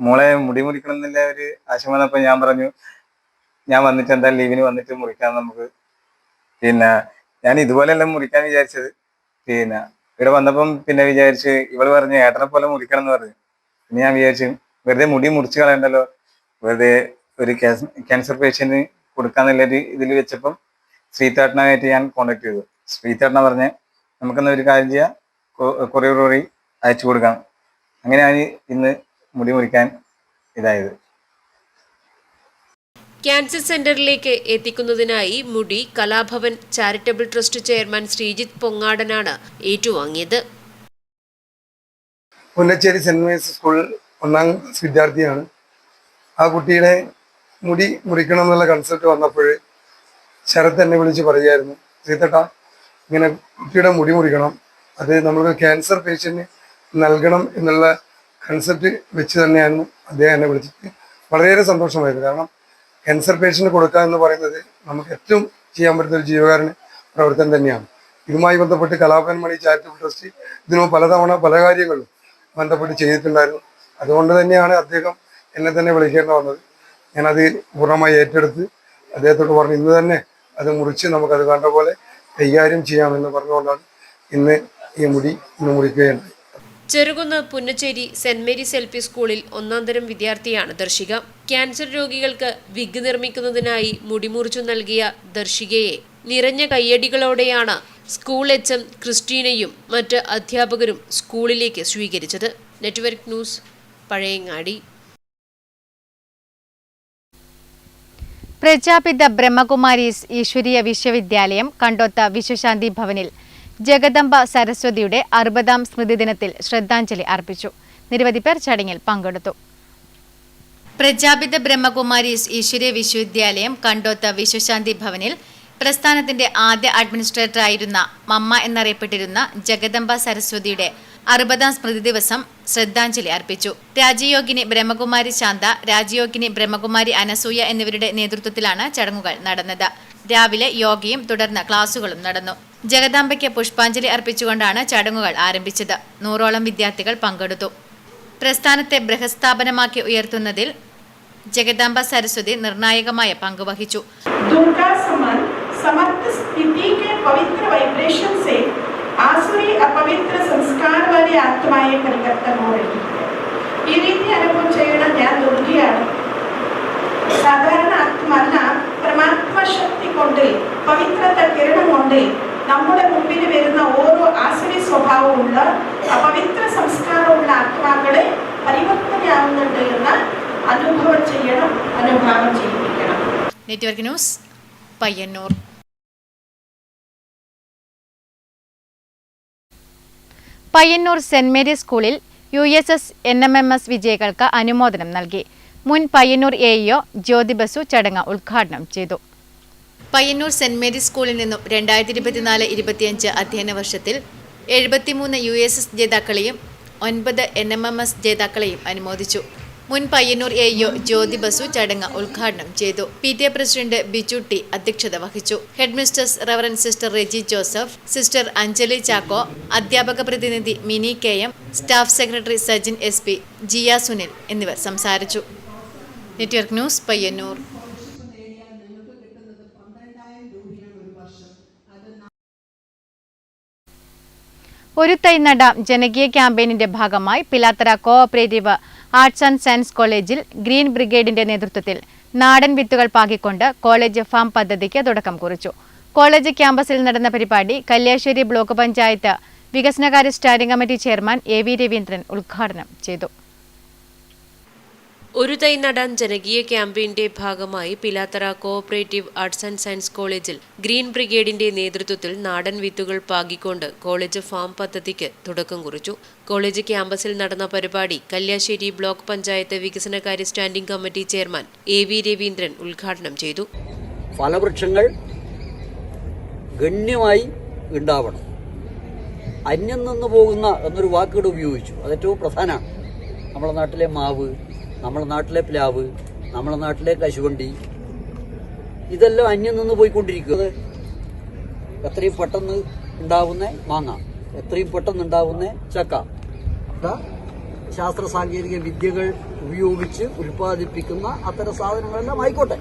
മോളെ മുടി മുറിക്കണം എന്നുള്ള ഒരു ആശയം വന്നപ്പോൾ ഞാൻ പറഞ്ഞു, ഞാൻ വന്നിട്ട് എന്താ ലീവിന് വന്നിട്ട് മുറിക്കാം നമുക്ക്. പിന്നെ ഞാൻ ഇതുപോലെയല്ല മുറിക്കാൻ വിചാരിച്ചത്. പിന്നെ ഇവിടെ വന്നപ്പം പിന്നെ വിചാരിച്ച് ഇവള് പറഞ്ഞു ഏട്ടനെ പോലെ മുറിക്കണം എന്ന് പറഞ്ഞു. പിന്നെ ഞാൻ വിചാരിച്ചു വെറുതെ മുടി മുറിച്ച് കളയണ്ടല്ലോ, വെറുതെ ഒരു ക്യാൻസർ പേഷ്യന്റിന് കൊടുക്കാന്നുള്ളൊരു ഇതിൽ വെച്ചപ്പം ശ്രീതേട്ടനായിട്ട് ഞാൻ കോണ്ടാക്ട് ചെയ്തു. ശ്രീതേട്ടന പറഞ്ഞ് നമുക്കെന്നാ ഒരു കാര്യം ചെയ്യാം, കൊറിയർ വഴി അയച്ചു കൊടുക്കാം. അങ്ങനെയാണ് ഇന്ന് മുടി മുറിക്കാൻ ഇതായത്. ക്യാൻസർ സെന്ററിലേക്ക് എത്തിക്കുന്നതിനായി മുടി Kalabhavan charitable trust chairman Sreejith പൊങ്ങാടനാണ് ഏറ്റുവാങ്ങിയത്. പുന്നച്ചേരി സെൻറ് മേരീസ് സ്കൂൾ 1ാം ക്ലാസ് വിദ്യാർത്ഥിയാണ്. ആ കുട്ടിയുടെ മുടി മുറിക്കണം എന്നുള്ള കൺസെപ്റ്റ് വന്നപ്പോൾ ശരത് എന്നെ വിളിച്ച് പറയുമായിരുന്നു, സീതട്ടാ ഇങ്ങനെ കുട്ടിയുടെ മുടി മുറിക്കണം, അത് നമുക്ക് ക്യാൻസർ പേഷ്യൻറ്റിന് നൽകണം എന്നുള്ള കൺസെപ്റ്റ് വെച്ച് തന്നെയായിരുന്നു അദ്ദേഹം എന്നെ വിളിച്ചിട്ട്. വളരെയേറെ സന്തോഷമായിരുന്നു. കാരണം ക്യാൻസർ പേഷ്യൻറ്റ് കൊടുക്കുക എന്ന് പറയുന്നത് നമുക്ക് ഏറ്റവും ചെയ്യാൻ പറ്റുന്ന ഒരു ജീവകാരുണ്യ പ്രവർത്തനം തന്നെയാണ്. ഇതുമായി ബന്ധപ്പെട്ട് കലാഭവൻ മണി ചാരിറ്റബിൾ ട്രസ്റ്റ് ഇതിനു പലതവണ പല കാര്യങ്ങളും ബന്ധപ്പെട്ട് ചെയ്തിട്ടുണ്ടായിരുന്നു. അതുകൊണ്ട് തന്നെയാണ് അദ്ദേഹം എന്നെ തന്നെ വിളിക്കേണ്ടി വന്നത്. ഞാനത് പൂർണ്ണമായി ഏറ്റെടുത്ത് അദ്ദേഹത്തോട് പറഞ്ഞു ഇന്ന് തന്നെ അത് മുറിച്ച് നമുക്കത് കണ്ട പോലെ കൈകാര്യം ചെയ്യാമെന്ന് പറഞ്ഞുകൊണ്ടാണ് ഇന്ന് ഈ മുടി മുറിക്കുകയുണ്ടായി. Cherukunnu Punnachery Saint Mary's LP സ്കൂളിൽ 1ാം തരം വിദ്യാർത്ഥിയാണ് ദർശിക. ക്യാൻസർ രോഗികൾക്ക് വിഗ് നിർമ്മിക്കുന്നതിനായി മുടിമുറിച്ചു നൽകിയ ദർശികയെ നിറഞ്ഞ കയ്യടികളോടെയാണ് സ്കൂൾ HM ക്രിസ്റ്റീനയും മറ്റ് അധ്യാപകരും സ്കൂളിലേക്ക് സ്വീകരിച്ചത്. Network news, Pazhayangadi. പ്രജാപിത ബ്രഹ്മകുമാരീസ് ഈശ്വരീയ വിശ്വവിദ്യാലയം കണ്ടോത്ത വിശ്വശാന്തി ഭവനിൽ ജഗദംബ സരസ്വതിയുടെ 60ാം സ്മൃതി ദിനത്തിൽ ശ്രദ്ധാഞ്ജലി അർപ്പിച്ചു. നിരവധി പേർ ചടങ്ങിൽ പങ്കെടുത്തു. പ്രജാപിത ബ്രഹ്മകുമാരീസ് ഈശ്വരീയ വിശ്വവിദ്യാലയം കണ്ടോത്ത വിശ്വശാന്തി ഭവനിൽ പ്രസ്ഥാനത്തിന്റെ ആദ്യ അഡ്മിനിസ്ട്രേറ്ററായിരുന്ന മമ്മ എന്നറിയപ്പെട്ടിരുന്ന ജഗദംബ സരസ്വതിയുടെ 60ാം സ്മൃതി ദിവസം ശ്രദ്ധാഞ്ജലി അർപ്പിച്ചു. രാജയോഗിനി ബ്രഹ്മകുമാരി ശാന്ത, രാജയോഗിനി ബ്രഹ്മകുമാരി അനസൂയ എന്നിവരുടെ നേതൃത്വത്തിലാണ് ചടങ്ങുകൾ നടന്നത്. രാവിലെ യോഗയും തുടർന്ന് ക്ലാസുകളും നടന്നു. ജഗദാംബയ്ക്ക് പുഷ്പാഞ്ജലി അർപ്പിച്ചുകൊണ്ടാണ് ചടങ്ങുകൾ ആരംഭിച്ചത്. 100ഓളം വിദ്യാർത്ഥികൾ പങ്കെടുത്തു. പ്രസ്ഥാനത്തെ ബൃഹസ്ഥാപനമാക്കി ഉയർത്തുന്നതിൽ जगदम्बा सरस्वती निर्णायकമായ പങ്ക് വഹിച്ചു. दुर्गा समान समर्थ स्थिति के पवित्र वाइब्रेशन से आसुरी अपवित्र संस्कार वाली आत्माएं परिवर्तन हो रही है. ഈ രീതി അനുഭവം ചെയ്യണം. ഞാൻ ദുർഗയാണ്. സാധാരണ ആത്മല്ല, പരമാത്മ ശക്തി കൊണ്ട് പവിത്രത കിരണം കൊണ്ട് നമ്മുടെ മുമ്പിൽ വരുന്ന ഓരോ ആസുരി സ്വഭാവമുള്ള അപവിത്ര സംസ്കാരമുള്ള ആത്മാക്കളെ പരിവർത്തനയാവുന്നുണ്ട് എന്ന് അനുഭവം ചെയ്യണം, അനുഭവം ചെയ്യിപ്പിക്കണം. Network news, Payyannur. Payyannur Saint Mary's സ്കൂളിൽ USS NMMS വിജയികൾക്ക് അനുമോദനം നൽകി. മുൻ പയ്യന്നൂർ AEO ജ്യോതി ബസു ചടങ്ങ് ഉദ്ഘാടനം ചെയ്തു. പയ്യന്നൂർ സെന്റ് മേരീസ് സ്കൂളിൽ നിന്നും 2024-25 അധ്യയന വർഷത്തിൽ 73 USS ജേതാക്കളെയും 9 NMMS ജേതാക്കളെയും അനുമോദിച്ചു. മുൻ പയ്യന്നൂർ AEO ജ്യോതി ബസു ചടങ്ങ് ഉദ്ഘാടനം ചെയ്തു. PTA പ്രസിഡന്റ് ബിജു ടി അധ്യക്ഷത വഹിച്ചു. Headmistress reverend sister Reji Joseph, sister Anjali Chacko, അധ്യാപക പ്രതിനിധി Mini KM, staff secretary Sajin SP, Jiya Sunil എന്നിവർ സംസാരിച്ചു. Network news, Payyanur. ഒരു തൈ നടാം ജനകീയ ക്യാമ്പയിനിന്റെ ഭാഗമായി Pilathara cooperative arts and science കോളേജിൽ ഗ്രീൻ ബ്രിഗേഡിന്റെ നേതൃത്വത്തിൽ നാടൻ വിത്തുകൾ പാകിക്കൊണ്ട് കോളേജ് ഫാം പദ്ധതിക്ക് തുടക്കം കുറിച്ചു. കോളേജ് ക്യാമ്പസിൽ നടന്ന പരിപാടി കല്യാശ്ശേരി ബ്ലോക്ക് പഞ്ചായത്ത് വികസനകാര്യ standing committee chairman AV Raveendran ഉദ്ഘാടനം ചെയ്തു. ഒരു തൈ നടാൻ ജനകീയ ക്യാമ്പയിന്റെ ഭാഗമായി Pilathara cooperative arts and science കോളേജിൽ ഗ്രീൻ ബ്രിഗേഡിന്റെ നേതൃത്വത്തിൽ നാടൻ വിത്തുകൾ പാകിക്കൊണ്ട് കോളേജ് ഫാം പദ്ധതിക്ക് തുടക്കം കുറിച്ചു. കോളേജ് ക്യാമ്പസിൽ നടന്ന പരിപാടി കല്യാശ്ശേരി ബ്ലോക്ക് പഞ്ചായത്ത് വികസനകാര്യ standing committee chairman AV Raveendran ഉദ്ഘാടനം ചെയ്തു. ഫലവൃക്ഷങ്ങൾ ഗണ്യമായി ഉണ്ടാവണം. അന്യം നിന്ന് പോകുന്ന എന്നൊരു വാക്കുകൂടെ ഉപയോഗിച്ചു. അത് ഏറ്റവും പ്രധാനമാണ്. നമ്മുടെ നാട്ടിലെ മാവ്, നമ്മുടെ നാട്ടിലെ പ്ലാവ്, നമ്മുടെ നാട്ടിലെ കശുവണ്ടി, ഇതെല്ലാം അന്യം നിന്ന് പോയിക്കൊണ്ടിരിക്കുന്നത്. എത്രയും പെട്ടെന്ന് ഉണ്ടാവുന്ന മാങ്ങ, എത്രയും പെട്ടെന്ന് ഉണ്ടാവുന്ന ചക്ക, ശാസ്ത്ര സാങ്കേതിക വിദ്യകൾ ഉപയോഗിച്ച് ഉൽപ്പാദിപ്പിക്കുന്ന അത്തരം സാധനങ്ങളെല്ലാം ആയിക്കോട്ടെ.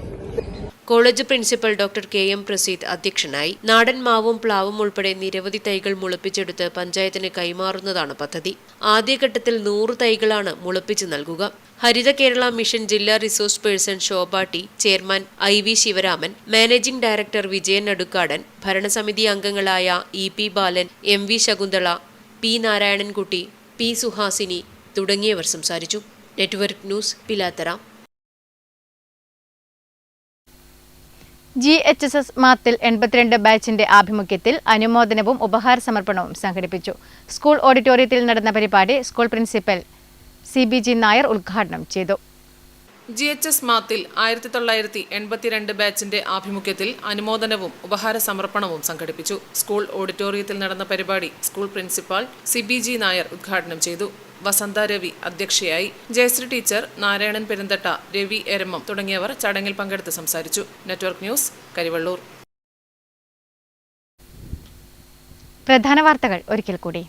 College principal doctor KM Prasidh അധ്യക്ഷനായി. നാടൻ മാവും പ്ലാവും ഉൾപ്പെടെ നിരവധി തൈകൾ മുളപ്പിച്ചെടുത്ത് പഞ്ചായത്തിന് കൈമാറുന്നതാണ് പദ്ധതി. ആദ്യഘട്ടത്തിൽ 100 തൈകളാണ് മുളപ്പിച്ച് നൽകുക. ഹരിത കേരള മിഷൻ ജില്ലാ resource person Shobha T, chairman IV Sivaraman, managing director Vijayan Nadukkadan, ഭരണസമിതി അംഗങ്ങളായ EP ബാലൻ, MV Shakuntala, P Narayanankutty, P Suhasini തുടങ്ങിയവർ സംസാരിച്ചു. Network news, Pilathara. GHSS മാത്തിൽ 82 ബാച്ചിന്റെ ആഭിമുഖ്യത്തിൽ അനുമോദനവും ഉപഹാര സമർപ്പണവും സംഘടിപ്പിച്ചു. സ്കൂൾ ഓഡിറ്റോറിയത്തിൽ നടന്ന പരിപാടി സ്കൂൾ പ്രിൻസിപ്പൽ CBG നായർ ഉദ്ഘാടനം ചെയ്തു. GHS മാത്തിൽ 1982 ബാച്ചിന്റെ ആഭിമുഖ്യത്തിൽ അനുമോദനവും ഉപഹാര സമർപ്പണവും സംഘടിപ്പിച്ചു. സ്കൂൾ ഓഡിറ്റോറിയത്തിൽ നടന്ന പരിപാടി സ്കൂൾ പ്രിൻസിപ്പൽ CBG നായർ ഉദ്ഘാടനം ചെയ്തു. വസന്ത രവി അധ്യക്ഷയായി. ജയശ്രീ ടീച്ചർ, നാരായണൻ പെരുന്തട്ട, രവി എരമം തുടങ്ങിയവർ ചടങ്ങിൽ പങ്കെടുത്ത് സംസാരിച്ചു. Network news, Karivellur. പ്രധാന വാർത്തകൾ ഒരിക്കൽ കൂടി.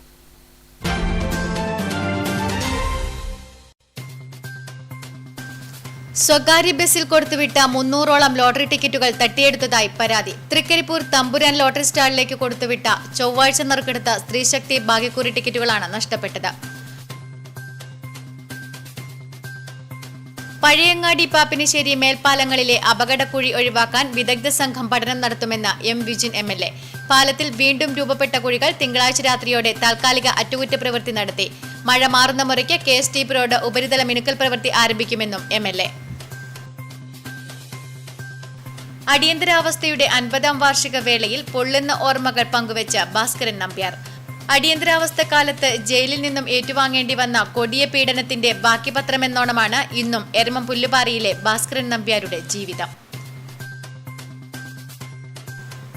സ്വകാര്യ ബസ്സിൽ കൊടുത്തുവിട്ട 300ഓളം ലോട്ടറി ടിക്കറ്റുകൾ തട്ടിയെടുത്തതായി പരാതി. തൃക്കരിപ്പൂർ തമ്പുരാൻ ലോട്ടറി സ്റ്റാളിലേക്ക് കൊടുത്തുവിട്ട ചൊവ്വാഴ്ച നറുക്കെടുത്ത സ്ത്രീശക്തി ഭാഗ്യക്കുറി ടിക്കറ്റുകളാണ് നഷ്ടപ്പെട്ടത്. പഴയങ്ങാടി പാപ്പിനിശ്ശേരി മേൽപ്പാലങ്ങളിലെ അപകടക്കുഴി ഒഴിവാക്കാൻ വിദഗ്ധ സംഘം പഠനം നടത്തുമെന്ന് M. വിജിൻ MLA. പാലത്തിൽ വീണ്ടും രൂപപ്പെട്ട കുഴികൾ തിങ്കളാഴ്ച രാത്രിയോടെ താൽക്കാലിക അറ്റകുറ്റപ്രവൃത്തി നടത്തി. മഴ മാറുന്ന മുറയ്ക്ക് KSTP റോഡ് ഉപരിതല മിനുക്കൽ പ്രവൃത്തി ആരംഭിക്കുമെന്നും MLA. അടിയന്തരാവസ്ഥയുടെ 50ാം വാർഷിക വേളയിൽ പൊള്ളുന്ന ഓർമ്മകൾ പങ്കുവെച്ച ഭാസ്കരൻ നമ്പ്യാർ. അടിയന്തരാവസ്ഥ കാലത്ത് ജയിലിൽ നിന്നും ഏറ്റുവാങ്ങേണ്ടി വന്ന കൊടിയ പീഡനത്തിന്റെ ബാക്കി പത്രമെന്നോണമാണ് ഇന്നും എരമം പുല്ലുപാറയിലെ ഭാസ്കരൻ നമ്പ്യാരുടെ ജീവിതം.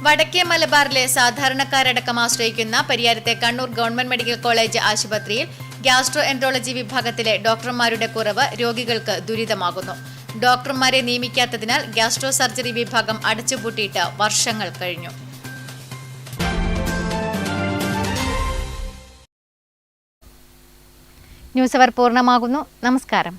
വടക്കേ മലബാറിലെ സാധാരണക്കാരടക്കം ആശ്രയിക്കുന്ന പരിയാരത്തെ കണ്ണൂർ ഗവൺമെന്റ് മെഡിക്കൽ കോളേജ് ആശുപത്രിയിൽ ഗ്യാസ്ട്രോ എൻട്രോളജി വിഭാഗത്തിലെ ഡോക്ടർമാരുടെ കുറവ് രോഗികൾക്ക് ദുരിതമാകുന്നു. ഡോക്ടർമാരെ നിയമിക്കാത്തതിനാൽ ഗ്യാസ്ട്രോ സർജറി വിഭാഗം അടച്ചുപൂട്ടിയിട്ട് വർഷങ്ങൾ കഴിഞ്ഞു. ന്യൂസ് അവർ പൂർണ്ണമാകുന്നു. നമസ്കാരം.